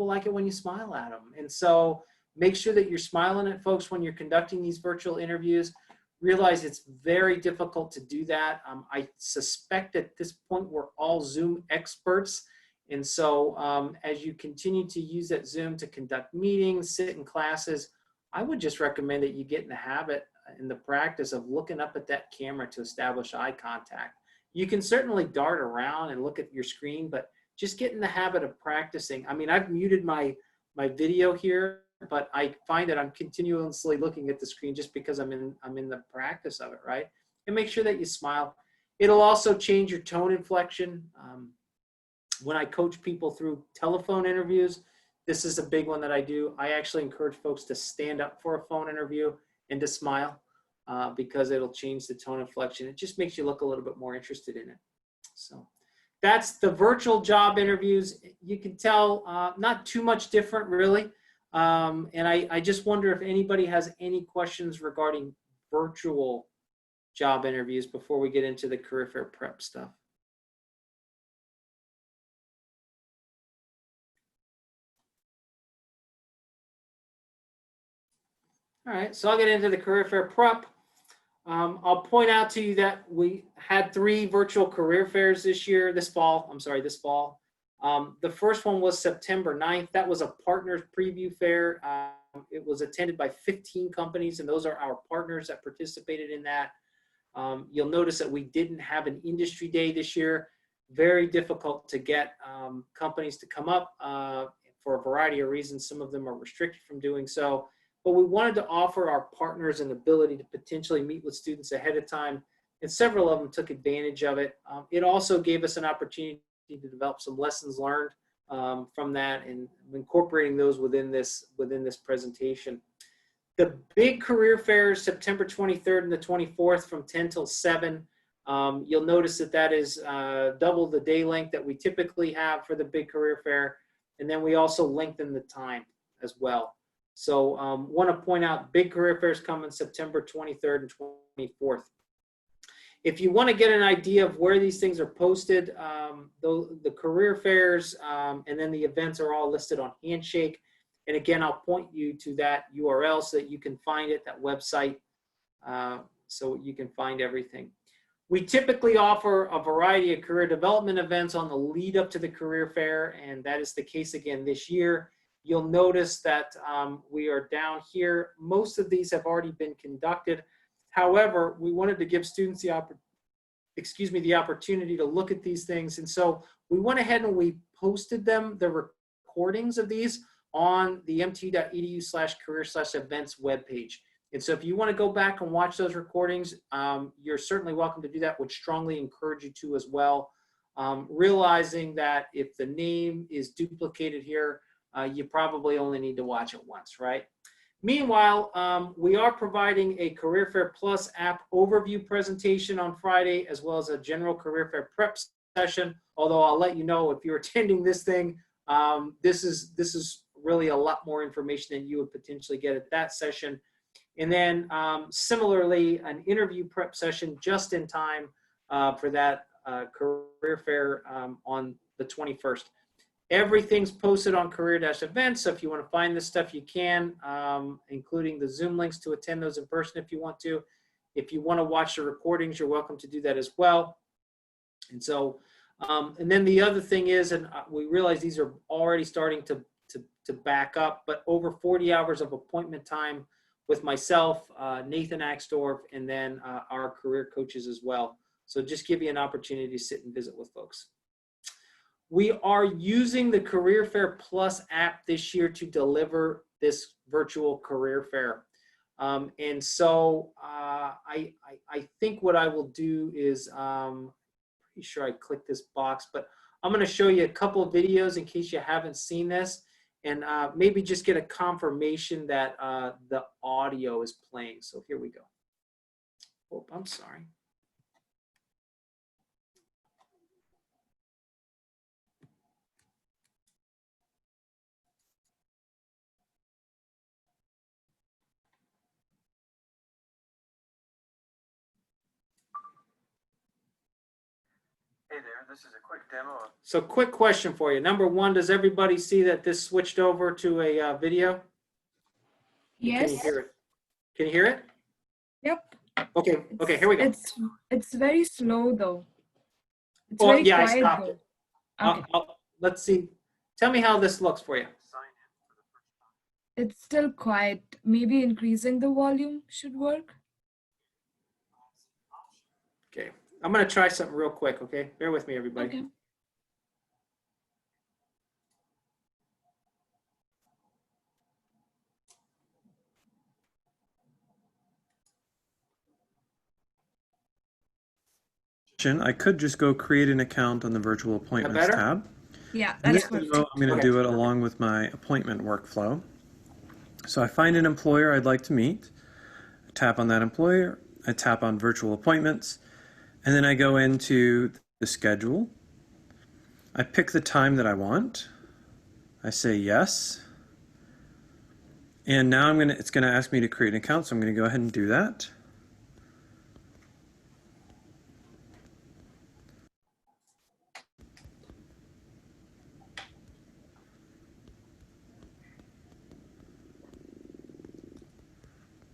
like it when you smile at them. And so make sure that you're smiling at folks when you're conducting these virtual interviews. Realize it's very difficult to do that. I suspect at this point we're all Zoom experts. And so as you continue to use that Zoom to conduct meetings, sit in classes, I would just recommend that you get in the habit, in the practice of looking up at that camera to establish eye contact. You can certainly dart around and look at your screen, but just get in the habit of practicing. I mean, I've muted my video here but I find that I'm continuously looking at the screen just because I'm in the practice of it, right? And make sure that you smile. It'll also change your tone inflection. When I coach people through telephone interviews, this is a big one that I do. I actually encourage folks to stand up for a phone interview and to smile because it'll change the tone inflection. It just makes you look a little bit more interested in it. So that's the virtual job interviews. You can tell not too much different really. And I just wonder if anybody has any questions regarding virtual job interviews before we get into the career fair prep stuff. All right, so I'll get into the career fair prep. I'll point out to you that we had 3 virtual career fairs this fall. The first one was September 9th. That was a partners preview fair. It was attended by 15 companies, and those are our partners that participated in that. You'll notice that we didn't have an industry day this year. Very difficult to get companies to come up for a variety of reasons. Some of them are restricted from doing so. But we wanted to offer our partners an ability to potentially meet with students ahead of time, and several of them took advantage of it. It also gave us an opportunity to develop some lessons learned from that and incorporating those within this presentation. The big career fair is September 23rd and the 24th from 10 till 7. You'll notice that is double the day length that we typically have for the big career fair, and then we also lengthen the time as well. So want to point out big career fairs come on September 23rd and 24th. If you want to get an idea of where these things are posted, the career fairs and then the events are all listed on Handshake. And again, I'll point you to that URL so that you can find it, that website, so you can find everything. We typically offer a variety of career development events on the lead up to the career fair, and that is the case again this year. You'll notice that we are down here. Most of these have already been conducted. However, we wanted to give students the opportunity to look at these things. And so we went ahead and we posted them, the recordings of these, on the mtu.edu/career/events webpage. And so if you want to go back and watch those recordings, you're certainly welcome to do that. Would strongly encourage you to as well. Realizing that if the name is duplicated here, you probably only need to watch it once, right? Meanwhile, we are providing a Career Fair Plus app overview presentation on Friday, as well as a general Career Fair prep session. Although I'll let you know if you're attending this thing, this is really a lot more information than you would potentially get at that session. And then similarly, an interview prep session just in time for that Career Fair on the 21st. Everything's posted on career-events, so if you want to find this stuff, you can, including the Zoom links to attend those in person if you want to. If you want to watch the recordings, you're welcome to do that as well. And so, and then the other thing is, and we realize these are already starting to back up, but over 40 hours of appointment time with myself, Nathan Axdorf, and then our career coaches as well. So just give you an opportunity to sit and visit with folks. We are using the Career Fair Plus app this year to deliver this virtual career fair. And so I think what I will do is, pretty sure I clicked this box, but I'm going to show you a couple of videos in case you haven't seen this, and maybe just get a confirmation that the audio is playing. So here we go. Oh, I'm sorry. Hey there, this is a quick demo. So quick question for you. Number one, does everybody see that this switched over to a video? Yes. Can you hear it? Can you hear it? Yep. Okay, here we go. It's very slow though. It's Oh, very yeah, I quiet stopped though. it. Okay. Let's see. Tell me how this looks for you. It's still quiet. Maybe increasing the volume should work. Okay, I'm going to try something real quick, okay? Bear with me, everybody. Okay. I could just go create an account on the virtual appointments better? tab. Yeah, In that's this perfect. demo, I'm going to Okay. do it along with my appointment workflow. So I find an employer I'd like to meet, I tap on that employer, I tap on virtual appointments, and then I go into the schedule. I pick the time that I want. I say yes. And now it's going to ask me to create an account, so I'm going to go ahead and do that.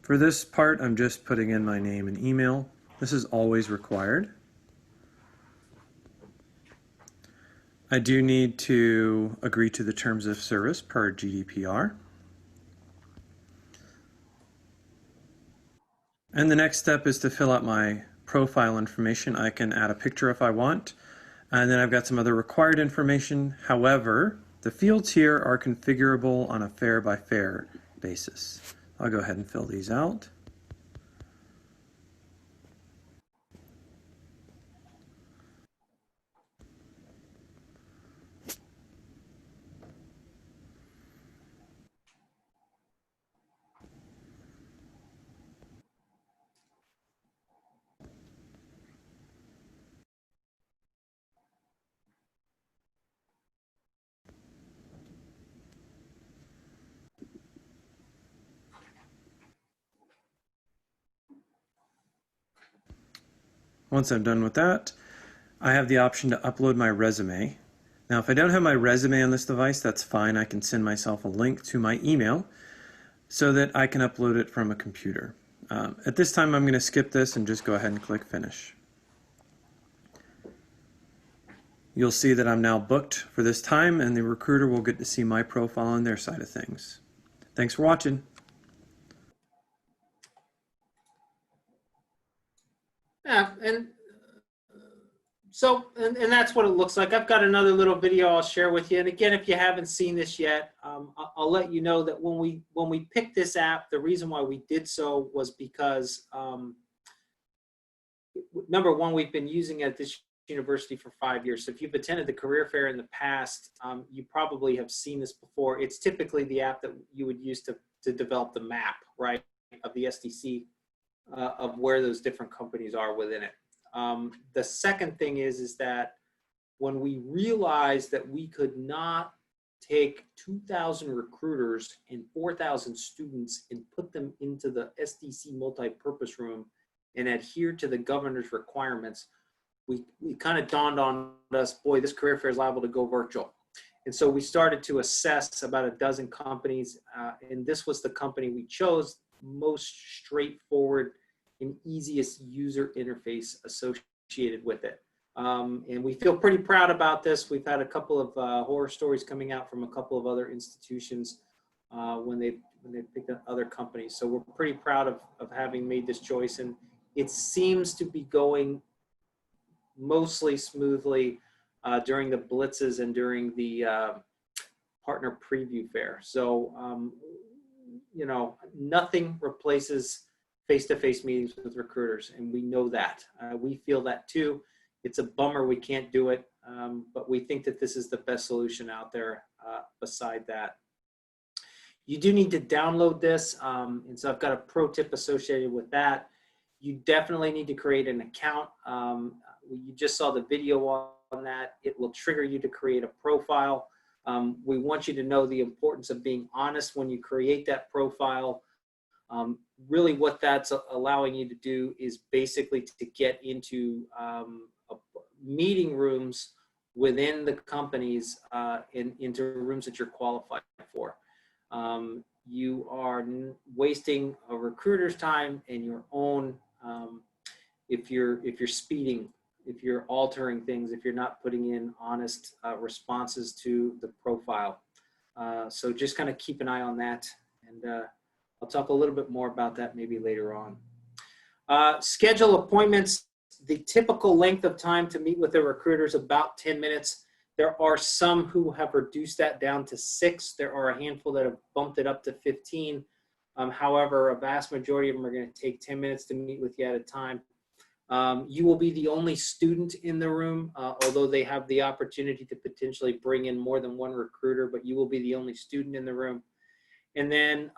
For this part, I'm just putting in my name and email. This is always required. I do need to agree to the terms of service per GDPR. And the next step is to fill out my profile information. I can add a picture if I want. And then I've got some other required information. However, the fields here are configurable on a fair by fair basis. I'll go ahead and fill these out. Once I'm done with that, I have the option to upload my resume. Now, if I don't have my resume on this device, that's fine. I can send myself a link to my email so that I can upload it from a computer. At this time, I'm going to skip this and just go ahead and click Finish. You'll see that I'm now booked for this time, and the recruiter will get to see my profile on their side of things. Thanks for watching. Yeah, and and that's what it looks like. I've got another little video I'll share with you. And again, if you haven't seen this yet, I'll let you know that when we picked this app, the reason why we did so was because number one, we've been using it at this university for 5 years. So if you've attended the career fair in the past, you probably have seen this before. It's typically the app that you would use to develop the map, right, of the SDC, of where those different companies are within it. The second thing is that when we realized that we could not take 2,000 recruiters and 4,000 students and put them into the SDC multi-purpose room and adhere to the governor's requirements, we kind of dawned on us, boy, this career fair is liable to go virtual. And so we started to assess about a dozen companies, and this was the company we chose, most straightforward and easiest user interface associated with it. And we feel pretty proud about this. We've had a couple of horror stories coming out from a couple of other institutions when they picked up other companies. So we're pretty proud of having made this choice, and it seems to be going mostly smoothly during the blitzes and during the partner preview fair. So, you know, nothing replaces face-to-face meetings with recruiters, and we know that. We feel that too. It's a bummer we can't do it, but we think that this is the best solution out there beside that. You do need to download this, and so I've got a pro tip associated with that. You definitely need to create an account. You just saw the video on that. It will trigger you to create a profile. We want you to know the importance of being honest when you create that profile. Really what that's allowing you to do is basically to get into meeting rooms within the companies into rooms that you're qualified for. You are wasting a recruiter's time and your own if you're speeding, if you're altering things, if you're not putting in honest responses to the profile. So just kind of keep an eye on that, and I'll talk a little bit more about that maybe later on. Schedule appointments. The typical length of time to meet with a recruiter is about 10 minutes. There are some who have reduced that down to 6. There are a handful that have bumped it up to 15. However, a vast majority of them are going to take 10 minutes to meet with you at a time. You will be the only student in the room, although they have the opportunity to potentially bring in more than one recruiter, but you will be the only student in the room. And then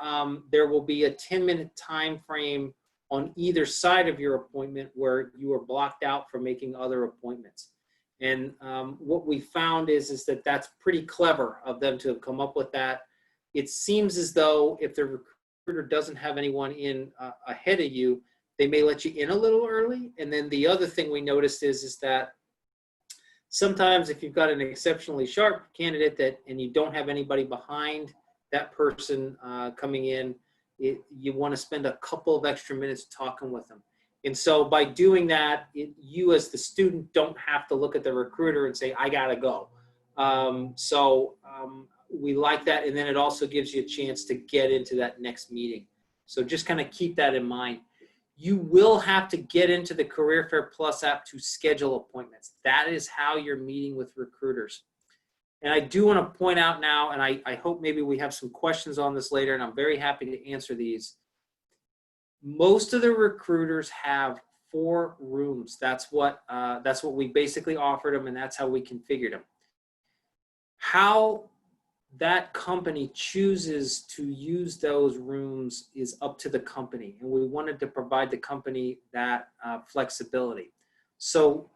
there will be a 10-minute time frame on either side of your appointment where you are blocked out for making other appointments. And what we found is that that's pretty clever of them to have come up with that. It seems as though if the recruiter doesn't have anyone in ahead of you, they may let you in a little early. And then the other thing we noticed is that sometimes if you've got an exceptionally sharp candidate and you don't have anybody behind that person coming in, you want to spend a couple of extra minutes talking with them. And so by doing that, you as the student don't have to look at the recruiter and say, I gotta go. We like that. And then it also gives you a chance to get into that next meeting. So just kind of keep that in mind. You will have to get into the Career Fair Plus app to schedule appointments. That is how you're meeting with recruiters. And I do want to point out now, and I hope maybe we have some questions on this later, and I'm very happy to answer these. Most of the recruiters have 4 rooms. That's what we basically offered them, and that's how we configured them. How that company chooses to use those rooms is up to the company, and we wanted to provide the company that flexibility. So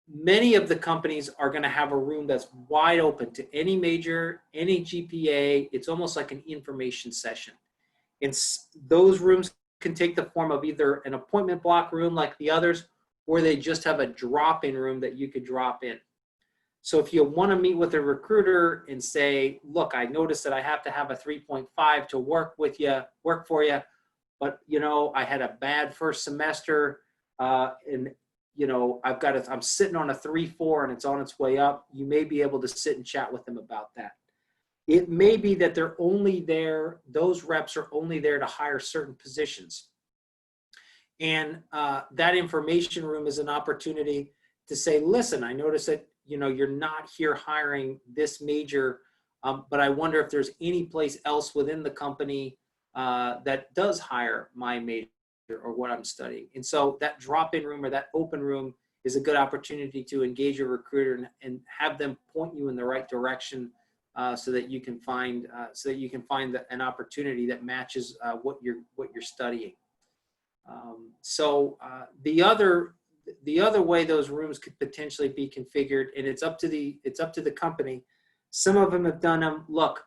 many of the companies are going to have a room that's wide open to any major, any GPA. It's almost like an information session. And those rooms can take the form of either an appointment block room like the others, or they just have a drop-in room that you could drop in. So if you want to meet with a recruiter and say, look, I noticed that I have to have a 3.5 to work for you, but I had a bad first semester and I'm sitting on a 3.4 and it's on its way up, you may be able to sit and chat with them about that. It may be that they're only there, those reps are only there to hire certain positions. And that information room is an opportunity to say, listen, I noticed that you're not here hiring this major, but I wonder if there's any place else within the company that does hire my major or what I'm studying. And so that drop-in room or that open room is a good opportunity to engage a recruiter and have them point you in the right direction so that you can find an opportunity that matches what you're studying. The other way those rooms could potentially be configured, and it's up to the company. Some of them have done them. Look,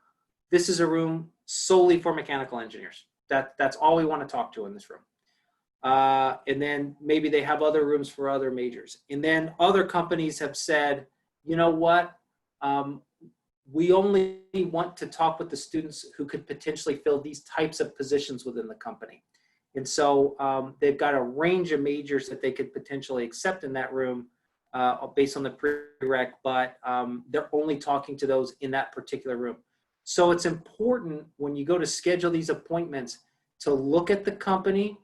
this is a room solely for mechanical engineers. That's all we want to talk to in this room. And then maybe they have other rooms for other majors. And then other companies have said, you know what? We only want to talk with the students who could potentially fill these types of positions within the company. And so they've got a range of majors that they could potentially accept in that room based on the prereq, but they're only talking to those in that particular room. So it's important when you go to schedule these appointments to look at the company,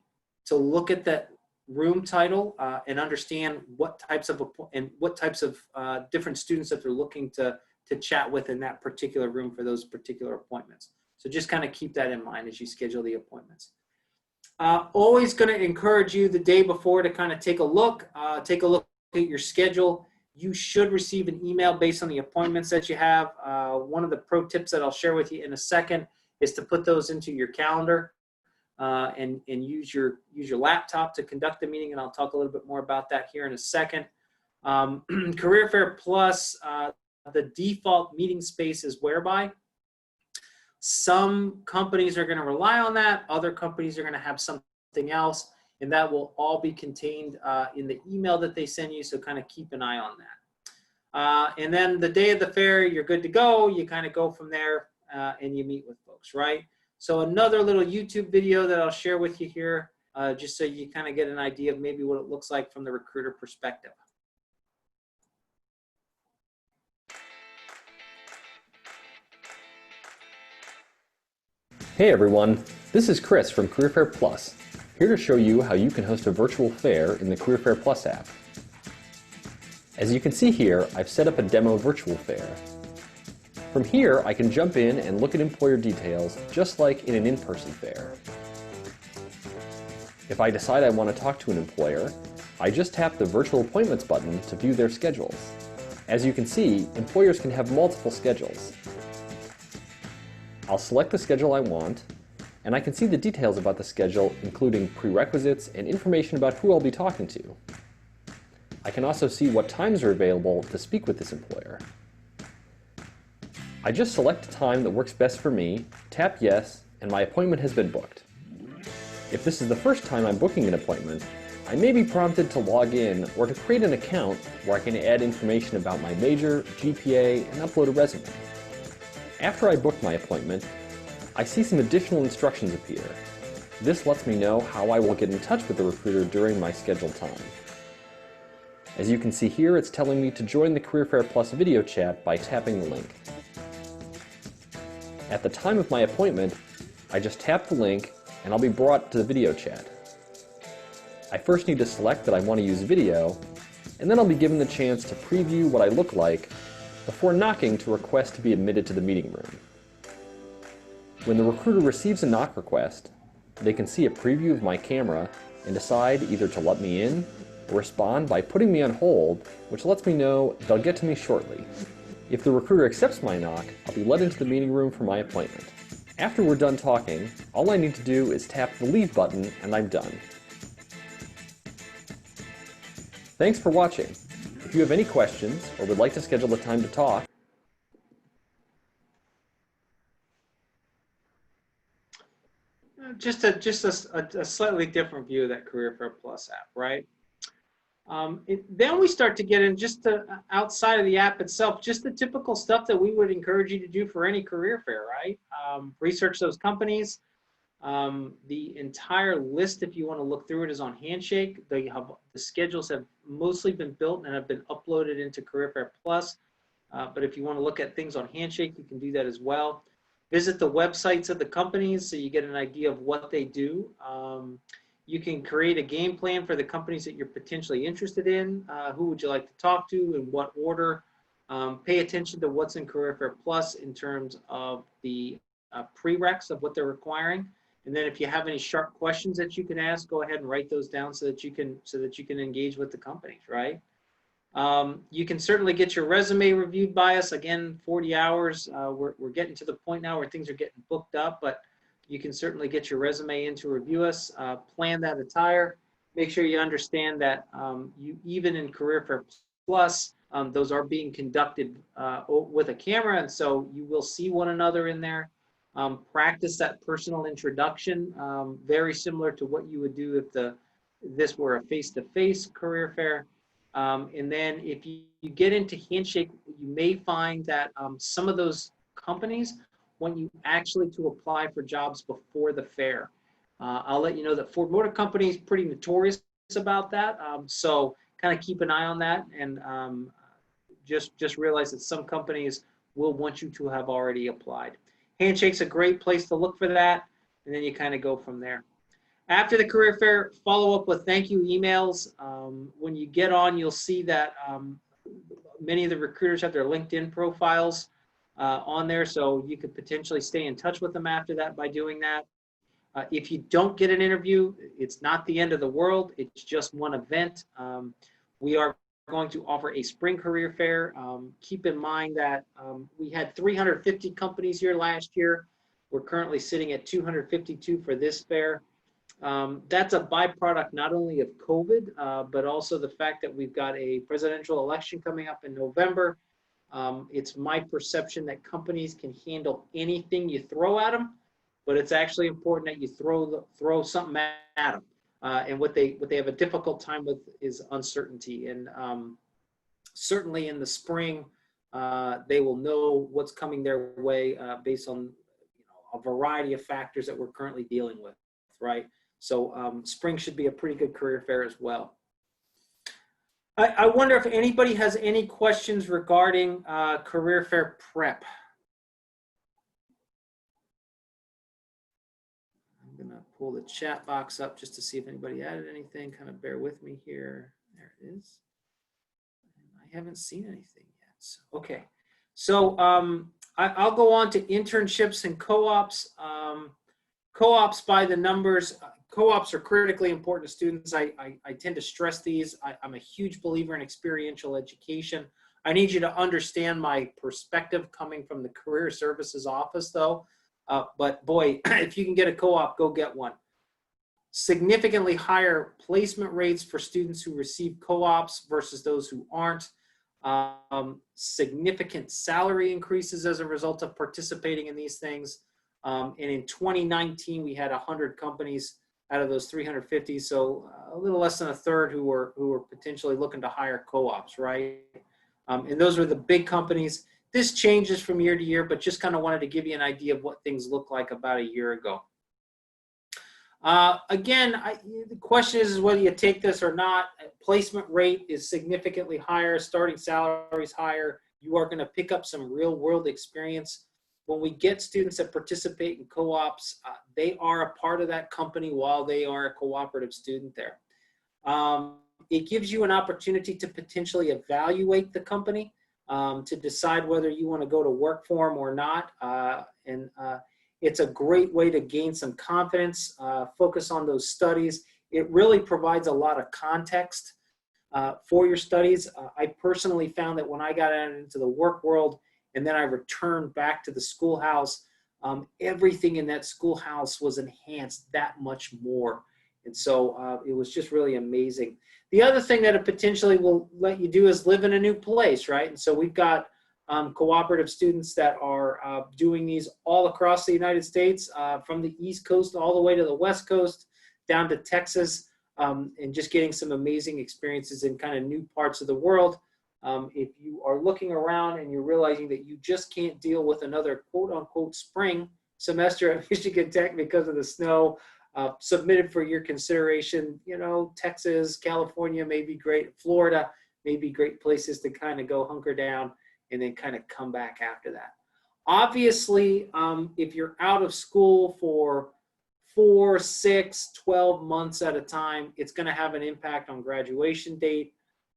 to look at that room title and understand what types of different students that they're looking to chat with in that particular room for those particular appointments. So just kind of keep that in mind as you schedule the appointments. Always going to encourage you the day before to kind of take a look at your schedule. You should receive an email based on the appointments that you have. One of the pro tips that I'll share with you in a second is to put those into your calendar and use your laptop to conduct the meeting. And I'll talk a little bit more about that here in a second. Career Fair Plus, the default meeting space is whereby. Some companies are going to rely on that. Other companies are going to have something else, and that will all be contained in the email that they send you. So kind of keep an eye on that. And then the day of the fair, you're good to go. You kind of go from there and you meet with folks, right? So another little YouTube video that I'll share with you here, just so you kind of get an idea of maybe what it looks like from the recruiter perspective. Hey everyone, this is Chris from Career Fair Plus, here to show you how you can host a virtual fair in the Career Fair Plus app. As you can see here, I've set up a demo virtual fair. From here, I can jump in and look at employer details just like in an in-person fair. If I decide I want to talk to an employer, I just tap the Virtual Appointments button to view their schedules. As you can see, employers can have multiple schedules. I'll select the schedule I want, and I can see the details about the schedule, including prerequisites and information about who I'll be talking to. I can also see what times are available to speak with this employer. I just select a time that works best for me, tap yes, and my appointment has been booked. If this is the first time I'm booking an appointment, I may be prompted to log in or to create an account where I can add information about my major, GPA, and upload a resume. After I book my appointment, I see some additional instructions appear. This lets me know how I will get in touch with the recruiter during my scheduled time. As you can see here, it's telling me to join the Career Fair Plus video chat by tapping the link. At the time of my appointment, I just tap the link and I'll be brought to the video chat. I first need to select that I want to use video, and then I'll be given the chance to preview what I look like before knocking to request to be admitted to the meeting room. When the recruiter receives a knock request, they can see a preview of my camera and decide either to let me in or respond by putting me on hold, which lets me know they'll get to me shortly. If the recruiter accepts my knock, I'll be led into the meeting room for my appointment. After we're done talking, all I need to do is tap the Leave button and I'm done. Thanks for watching. If you have any questions or would like to schedule a time to talk, Just a slightly different view of that Career Fair Plus app, right? Then we start to get in just outside of the app itself, just the typical stuff that we would encourage you to do for any career fair, right? Research those companies. The entire list, if you want to look through it, is on Handshake. The schedules have mostly been built and have been uploaded into Career Fair Plus. But if you want to look at things on Handshake, you can do that as well. Visit the websites of the companies so you get an idea of what they do. You can create a game plan for the companies that you're potentially interested in. Who would you like to talk to, in what order? Pay attention to what's in Career Fair Plus in terms of the prereqs of what they're requiring. And then if you have any sharp questions that you can ask, go ahead and write those down so that you can engage with the companies, right? You can certainly get your resume reviewed by us. Again, 40 hours. We're getting to the point now where things are getting booked up, but you can certainly get your resume in to review us, plan that attire. Make sure you understand that even in Career Fair Plus, those are being conducted with a camera, and so you will see one another in there. Practice that personal introduction, very similar to what you would do if this were a face-to-face career fair. And then if you get into Handshake, you may find that some of those companies want you actually to apply for jobs before the fair. I'll let you know that Ford Motor Company is pretty notorious about that. So kind of keep an eye on that, and just realize that some companies will want you to have already applied. Handshake's a great place to look for that, and then you kind of go from there. After the career fair, follow up with thank you emails. When you get on, you'll see that many of the recruiters have their LinkedIn profiles on there, so you could potentially stay in touch with them after that by doing that. If you don't get an interview, it's not the end of the world. It's just one event. We are going to offer a spring career fair. Keep in mind that we had 350 companies here last year. We're currently sitting at 252 for this fair. That's a byproduct not only of COVID, but also the fact that we've got a presidential election coming up in November. It's my perception that companies can handle anything you throw at them, but it's actually important that you throw something at them. And what they have a difficult time with is uncertainty. And certainly in the spring, they will know what's coming their way based on a variety of factors that we're currently dealing with, right? So spring should be a pretty good career fair as well. I wonder if anybody has any questions regarding career fair prep. I'm gonna pull the chat box up just to see if anybody added anything. Kind of bear with me here. There it is. I haven't seen anything yet. So, okay, so I'll go on to internships and co-ops. Co-ops by the numbers. co-ops are critically important to students. I tend to stress these. I'm a huge believer in experiential education. I need you to understand my perspective coming from the Career Services Office, though. But boy, if you can get a co-op, go get one. Significantly higher placement rates for students who receive co-ops versus those who aren't. Significant salary increases as a result of participating in these things. And in 2019, we had 100 companies out of those 350, so a little less than a third who were potentially looking to hire co-ops, right? And those were the big companies. This changes from year to year, but just kind of wanted to give you an idea of what things look like about a year ago. Again, the question is whether you take this or not. Placement rate is significantly higher, starting salary is higher. You are going to pick up some real world experience. When we get students that participate in co-ops, they are a part of that company while they are a cooperative student there. It gives you an opportunity to potentially evaluate the company, to decide whether you want to go to work for them or not. It's a great way to gain some confidence, focus on those studies. It really provides a lot of context for your studies. I personally found that when I got out into the work world and then I returned back to the schoolhouse, everything in that schoolhouse was enhanced that much more. And so it was just really amazing. The other thing that it potentially will let you do is live in a new place, right? And so we've got cooperative students that are doing these all across the United States, from the East Coast all the way to the West Coast, down to Texas, and just getting some amazing experiences in kind of new parts of the world. If you are looking around and you're realizing that you just can't deal with another quote unquote spring semester at Michigan Tech because of the snow, submitted for your consideration. You know, Texas, California may be great, Florida may be great places to kind of go hunker down and then kind of come back after that. Obviously, if you're out of school for 4, 6, 12 months at a time, it's going to have an impact on graduation date.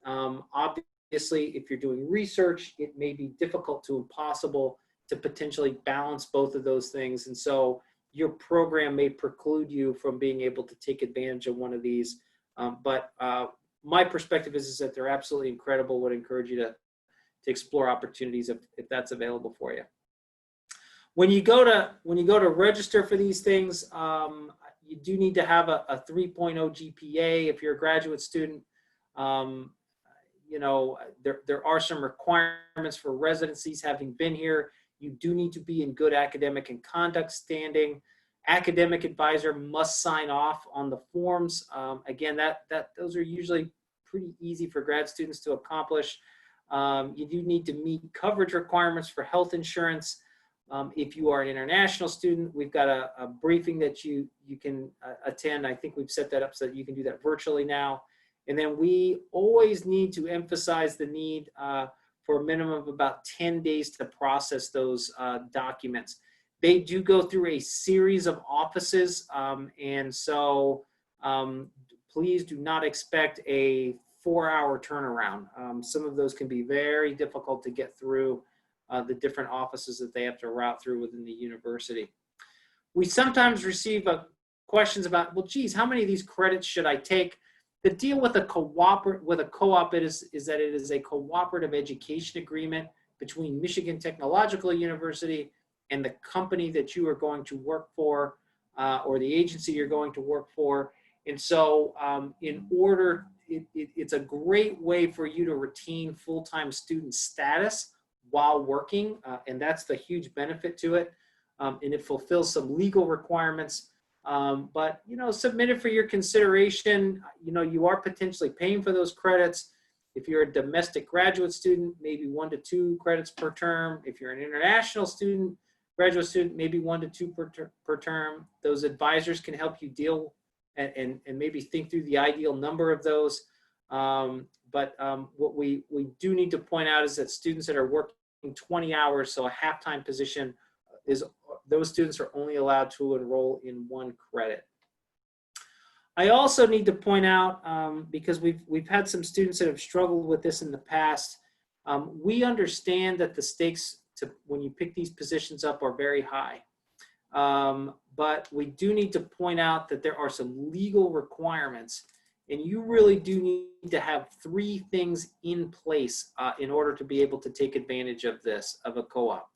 Obviously, if you're doing research, it may be difficult to impossible to potentially balance both of those things. And so your program may preclude you from being able to take advantage of one of these. But my perspective is that they're absolutely incredible. Would encourage you to explore opportunities if that's available for you. When you go to register for these things, you do need to have a 3.0 GPA if you're a graduate student. You know, there are some requirements for residencies. Having been here, you do need to be in good academic and conduct standing. Academic advisor must sign off on the forms. Again, those are usually pretty easy for grad students to accomplish. You do need to meet coverage requirements for health insurance. If you are an international student, we've got a briefing that you can attend. I think we've set that up so that you can do that virtually now. And then we always need to emphasize the need for a minimum of about 10 days to process those documents. They do go through a series of offices, and so please do not expect a 4-hour turnaround. Some of those can be very difficult to get through the different offices that they have to route through within the university. We sometimes receive questions about, well, geez, how many of these credits should I take? The deal with a co-op is that it is a cooperative education agreement between Michigan Technological University and the company that you are going to work for, or the agency you're going to work for. And so it's a great way for you to retain full-time student status while working, and that's the huge benefit to it. And it fulfills some legal requirements. But, you know, submit it for your consideration. You know, you are potentially paying for those credits. If you're a domestic graduate student, maybe 1 to 2 credits per term. If you're an international student, graduate student, maybe 1 to 2 per term. Those advisors can help you deal and maybe think through the ideal number of those. But what we do need to point out is that students that are working 20 hours, so a half-time position, those students are only allowed to enroll in 1 credit. I also need to point out, because we've had some students that have struggled with this in the past, we understand that the stakes when you pick these positions up are very high. But we do need to point out that there are some legal requirements, and you really do need to have 3 things in place in order to be able to take advantage of this, of a co-op.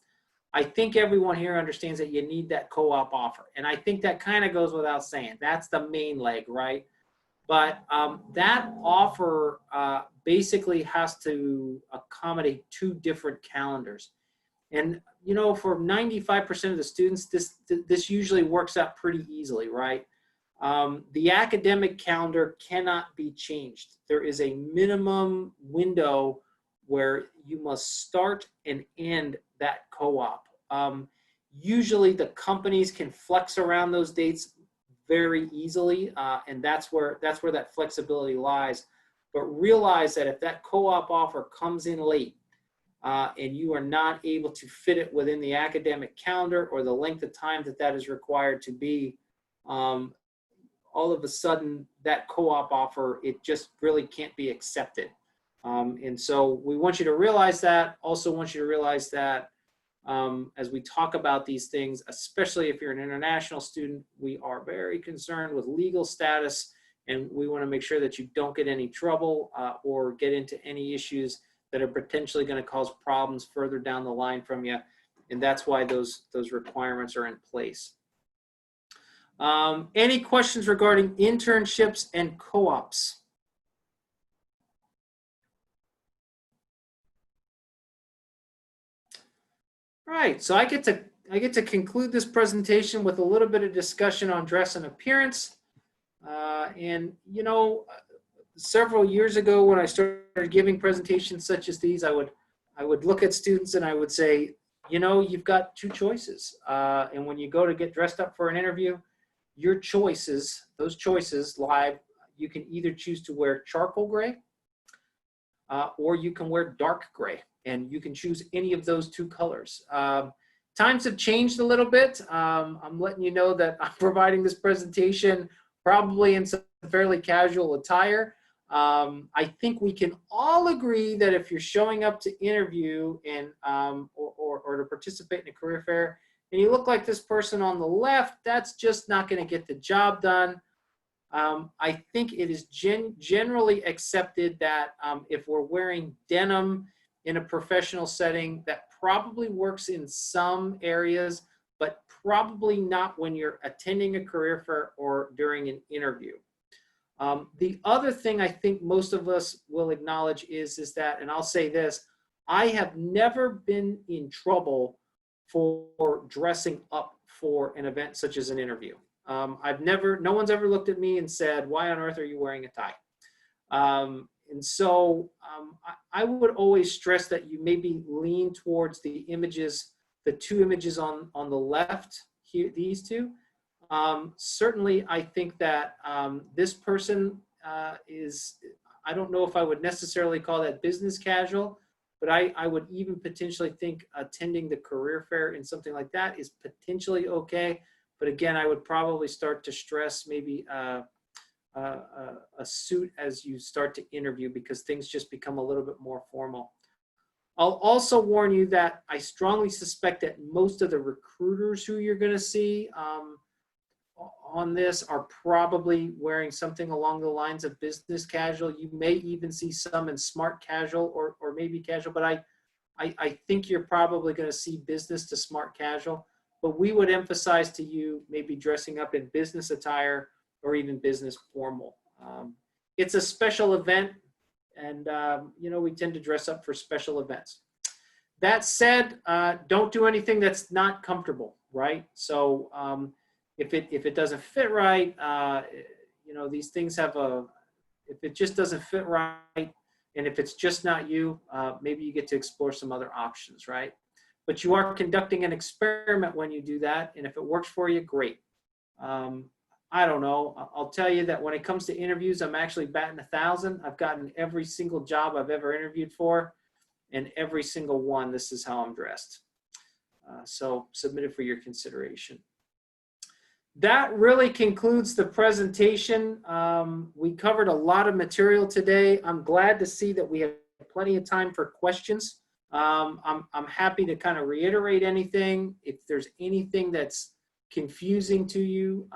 I think everyone here understands that you need that co-op offer, and I think that kind of goes without saying. That's the main leg, right? But that offer basically has to accommodate 2 different calendars. And, you know, for 95% of the students, this usually works out pretty easily, right? The academic calendar cannot be changed. There is a minimum window where you must start and end that co-op. Usually the companies can flex around those dates very easily, and that's where that flexibility lies. But realize that if that co-op offer comes in late, and you are not able to fit it within the academic calendar or the length of time that is required to be, all of a sudden that co-op offer, it just really can't be accepted. And so we want you to realize that. Also want you to realize that as we talk about these things, especially if you're an international student, we are very concerned with legal status, and we want to make sure that you don't get any trouble or get into any issues that are potentially going to cause problems further down the line from you. And that's why those requirements are in place. Any questions regarding internships and co-ops? All right, so I get to conclude this presentation with a little bit of discussion on dress and appearance. And you know, several years ago when I started giving presentations such as these, I would look at students and I would say, you know, you've got 2 choices. And when you go to get dressed up for an interview, your choices, those choices live, you can either choose to wear charcoal gray or you can wear dark gray, and you can choose any of those 2 colors. Times have changed a little bit. I'm letting you know that I'm providing this presentation probably in some fairly casual attire. I think we can all agree that if you're showing up to interview and or to participate in a career fair and you look like this person on the left, that's just not going to get the job done. I think it is generally accepted that if we're wearing denim in a professional setting, that probably works in some areas, but probably not when you're attending a career fair or during an interview. The other thing I think most of us will acknowledge is that, and I'll say this, I have never been in trouble for dressing up for an event such as an interview. No one's ever looked at me and said, why on earth are you wearing a tie? And so I would always stress that you maybe lean towards the images, the 2 images on the left here, these 2. Certainly, I think that this person is, I don't know if I would necessarily call that business casual, but I would even potentially think attending the career fair in something like that is potentially okay. But again, I would probably start to stress maybe a suit as you start to interview, because things just become a little bit more formal. I'll also warn you that I strongly suspect that most of the recruiters who you're going to see on this are probably wearing something along the lines of business casual. You may even see some in smart casual or maybe casual, but I think you're probably going to see business to smart casual. But we would emphasize to you maybe dressing up in business attire or even business formal. It's a special event, and you know, we tend to dress up for special events. That said, don't do anything that's not comfortable, right? So if it doesn't fit right, you know, these things have if it just doesn't fit right, and if it's just not you, maybe you get to explore some other options, right? But you are conducting an experiment when you do that, and if it works for you, great. I don't know. I'll tell you that when it comes to interviews, I'm actually batting 1,000. I've gotten every single job I've ever interviewed for, and every single one, this is how I'm dressed. So submit it for your consideration. That really concludes the presentation. We covered a lot of material today. I'm glad to see that we have plenty of time for questions. I'm happy to kind of reiterate anything. If there's anything that's confusing to you,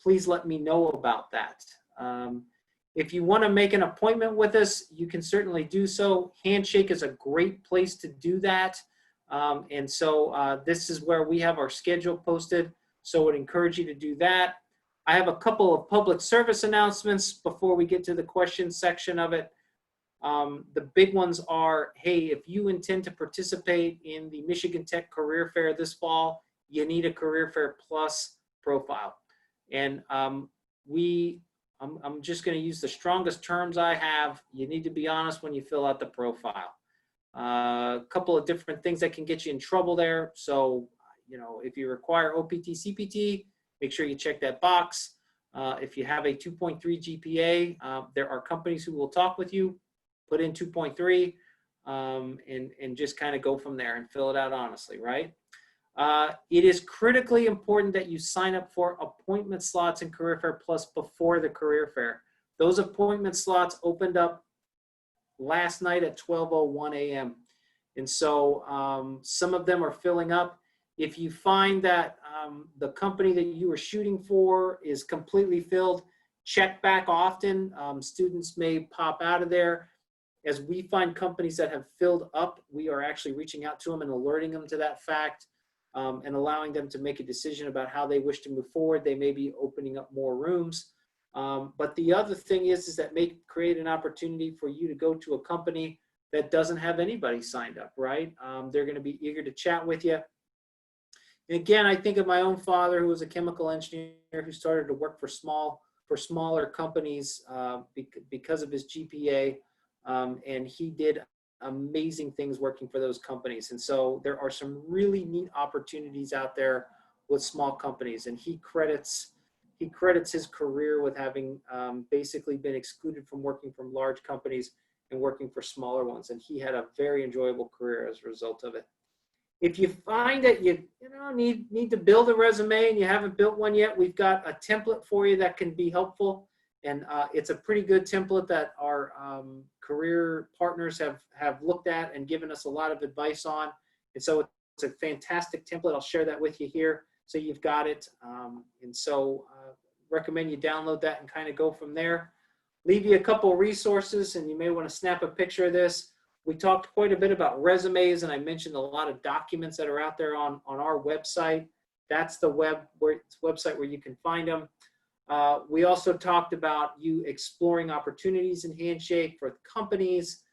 please let me know about that. If you want to make an appointment with us, you can certainly do so. Handshake is a great place to do that. And so this is where we have our schedule posted. So I would encourage you to do that. I have a couple of public service announcements before we get to the question section of it. The big ones are, hey, if you intend to participate in the Michigan Tech Career Fair this fall, you need a Career Fair Plus profile. And I'm just going to use the strongest terms I have. You need to be honest when you fill out the profile. A couple of different things that can get you in trouble there. So, you know, if you require OPT, CPT, make sure you check that box. If you have a 2.3 GPA, there are companies who will talk with you. Put in 2.3 and just kind of go from there and fill it out honestly, right? It is critically important that you sign up for appointment slots in Career Fair Plus before the Career Fair. Those appointment slots opened up last night at 12:01 a.m. And so some of them are filling up. If you find that the company that you were shooting for is completely filled, check back often. Students may pop out of there. As we find companies that have filled up, we are actually reaching out to them and alerting them to that fact and allowing them to make a decision about how they wish to move forward. They may be opening up more rooms. But the other thing is that may create an opportunity for you to go to a company that doesn't have anybody signed up, right? They're going to be eager to chat with you. And again, I think of my own father, who was a chemical engineer who started to work for smaller companies because of his GPA. And he did amazing things working for those companies. And so there are some really neat opportunities out there with small companies. And he credits his career with having basically been excluded from working from large companies and working for smaller ones. And he had a very enjoyable career as a result of it. If you find that you need to build a resume and you haven't built one yet, we've got a template for you that can be helpful. And it's a pretty good template that our career partners have looked at and given us a lot of advice on. And so it's a fantastic template. I'll share that with you here so you've got it. And so recommend you download that and kind of go from there. Leave you a couple of resources, and you may want to snap a picture of this. We talked quite a bit about resumes, and I mentioned a lot of documents that are out there on our website. That's the website where you can find them. We also talked about you exploring opportunities in Handshake for companies,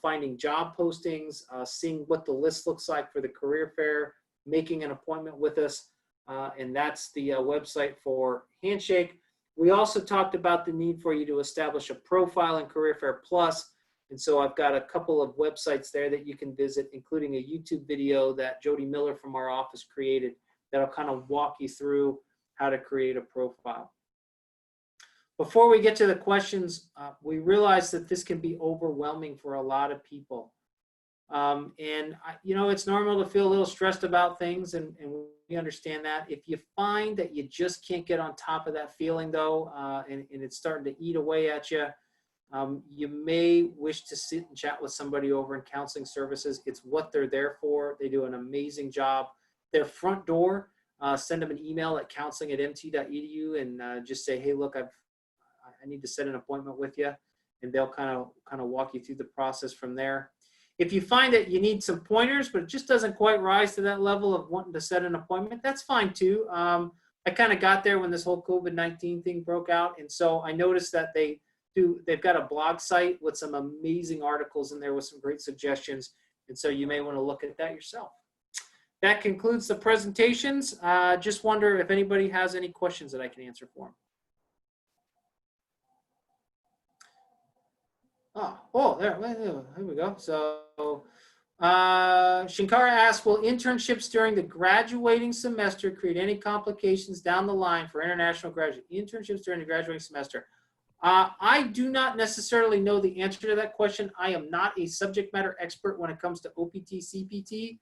finding job postings, seeing what the list looks like for the career fair, making an appointment with us, and that's the website for Handshake. We also talked about the need for you to establish a profile in Career Fair Plus, and so I've got a couple of websites there that you can visit, including a YouTube video that Jody Miller from our office created that'll kind of walk you through how to create a profile. Before we get to the questions, we realize that this can be overwhelming for a lot of people. It's normal to feel a little stressed about things, and we understand that. If you find that you just can't get on top of that feeling, though, and it's starting to eat away at you, you may wish to sit and chat with somebody over in counseling services. It's what they're there for. They do an amazing job. Their front door, send them an email at counseling@mt.edu and just say, hey, look, I need to set an appointment with you, and they'll kind of walk you through the process from there. If you find that you need some pointers, but it just doesn't quite rise to that level of wanting to set an appointment, that's fine too. I kind of got there when this whole COVID-19 thing broke out, and so I noticed that they've got a blog site with some amazing articles in there with some great suggestions, and so you may want to look at that yourself. That concludes the presentations. Just wonder if anybody has any questions that I can answer for them. There we go. So Shankara asks, will internships during the graduating semester create any complications down the line for international graduate internships during the graduating semester? I do not necessarily know the answer to that question. I am not a subject matter expert when it comes to OPT, CPT.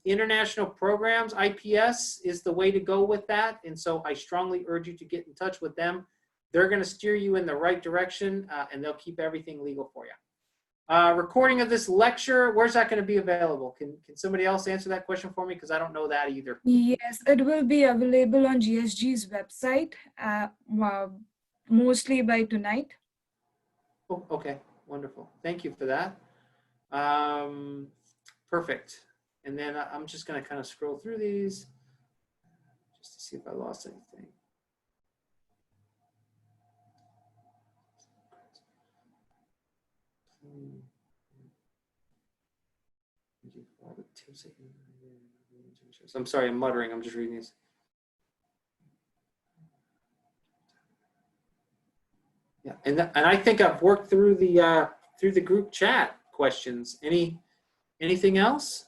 International programs, IPS is the way to go with that. And so I strongly urge you to get in touch with them. They're going to steer you in the right direction, and they'll keep everything legal for you. Recording of this lecture, where's that going to be available? Can somebody else answer that question for me? Because I don't know that either. Yes, it will be available on GSG's website, mostly by tonight. Oh, okay, wonderful. Thank you for that. Perfect. And then I'm just going to kind of scroll through these just to see if I lost anything. I'm sorry, I'm muttering. I'm just reading these. Yeah, and I think I've worked through the group chat questions. Anything else?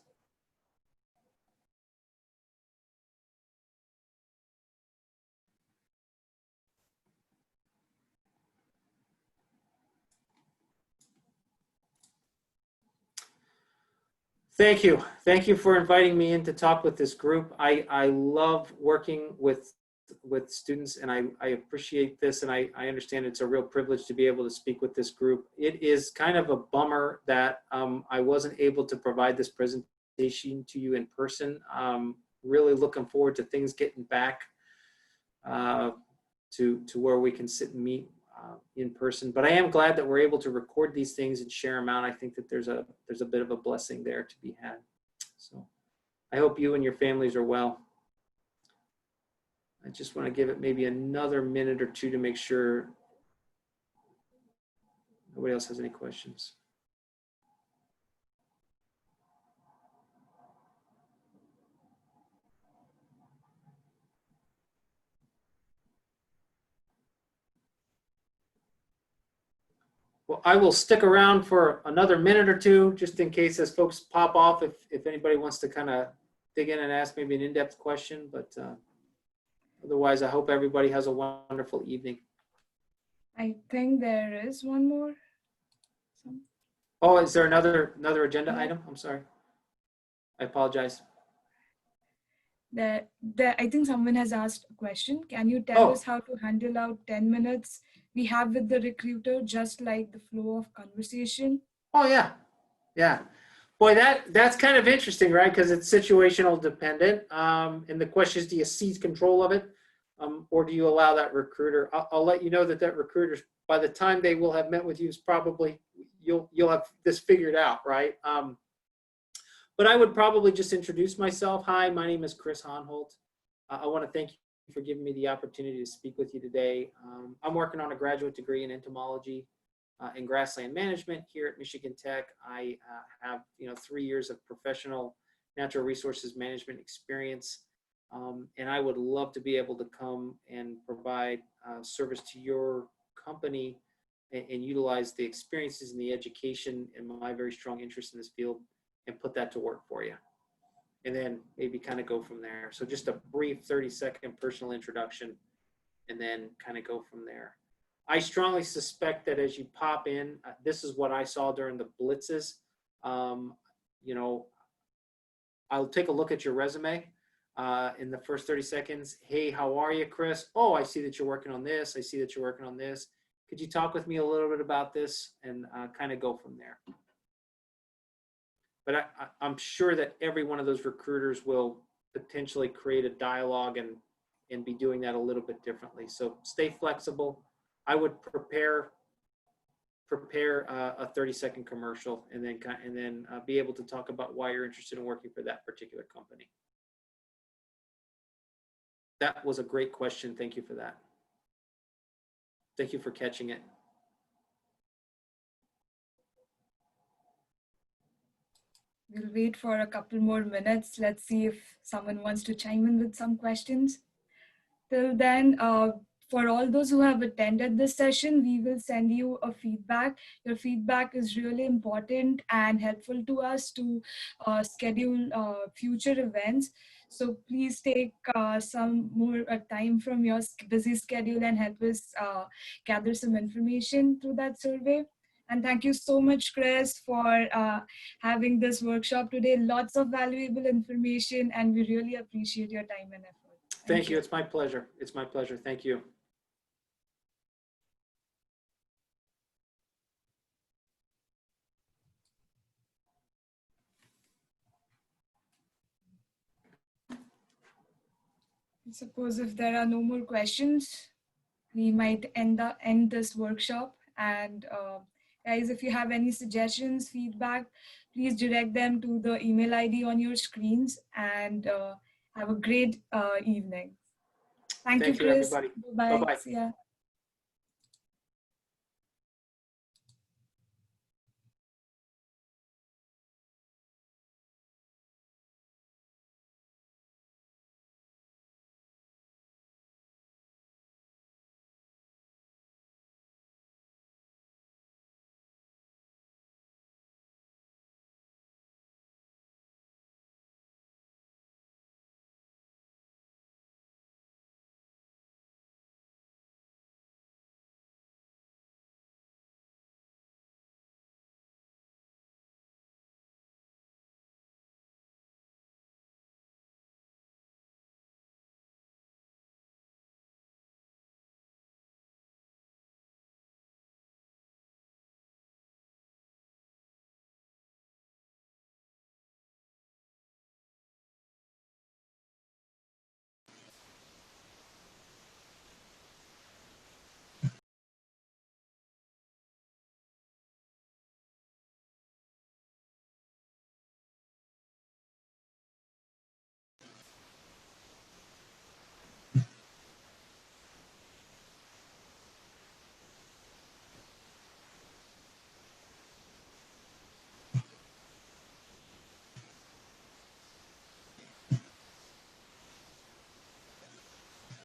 Thank you. Thank you for inviting me in to talk with this group. I love working with students, and I appreciate this, and I understand it's a real privilege to be able to speak with this group. It is kind of a bummer that I wasn't able to provide this presentation to you in person. Really looking forward to things getting back to where we can sit and meet in person. But I am glad that we're able to record these things and share them out. I think that there's a bit of a blessing there to be had. So I hope you and your families are well. I just want to give it maybe another minute or two to make sure nobody else has any questions. Well, I will stick around for another minute or two, just in case as folks pop off, if anybody wants to kind of dig in and ask maybe an in-depth question, but otherwise, I hope everybody has a wonderful evening. I think there is one more. Oh, is there another agenda Yeah. item? I'm sorry. I apologize. I think someone has asked a question. Can you tell Oh. us how to handle out 10 minutes we have with the recruiter, just like the flow of conversation? Oh, yeah. Yeah. Boy, that's kind of interesting, right? Because it's situational dependent. And the question is, do you seize control of it? Or do you allow that recruiter? I'll let you know that recruiter, by the time they will have met with you, is probably, you'll have this figured out, right? But I would probably just introduce myself. Hi, my name is Chris Hohnholt. I want to thank you for giving me the opportunity to speak with you today. I'm working on a graduate degree in entomology and grassland management here at Michigan Tech. I have 3 years of professional natural resources management experience, and I would love to be able to come and provide service to your company and utilize the experiences and the education and my very strong interest in this field and put that to work for you. And then maybe kind of go from there. So just a brief 30-second personal introduction and then kind of go from there. I strongly suspect that as you pop in, this is what I saw during the blitzes. I'll take a look at your resume in the first 30 seconds. Hey, how are you, Chris? Oh, I see that you're working on this. I see that you're working on this. Could you talk with me a little bit about this and kind of go from there? But I'm sure that every one of those recruiters will potentially create a dialogue and be doing that a little bit differently. So stay flexible. I would prepare a 30-second commercial and then be able to talk about why you're interested in working for that particular company. That was a great question. Thank you for that. Thank you for catching it. We'll wait for a couple more minutes. Let's see if someone wants to chime in with some questions. Till then, for all those who have attended this session, we will send you a feedback. Your feedback is really important and helpful to us to schedule future events. So please take some more time from your busy schedule and help us gather some information through that survey. And thank you so much, Chris, for having this workshop today. Lots of valuable information, and we really appreciate your time and effort. Thank you. It's my pleasure. It's my pleasure. Thank you. I suppose if there are no more questions, we might end this workshop. And guys, if you have any suggestions, feedback, please direct them to the email ID on your screens. And have a great evening. Thank you, Thank you, Chris. everybody. Bye. Bye-bye. See ya.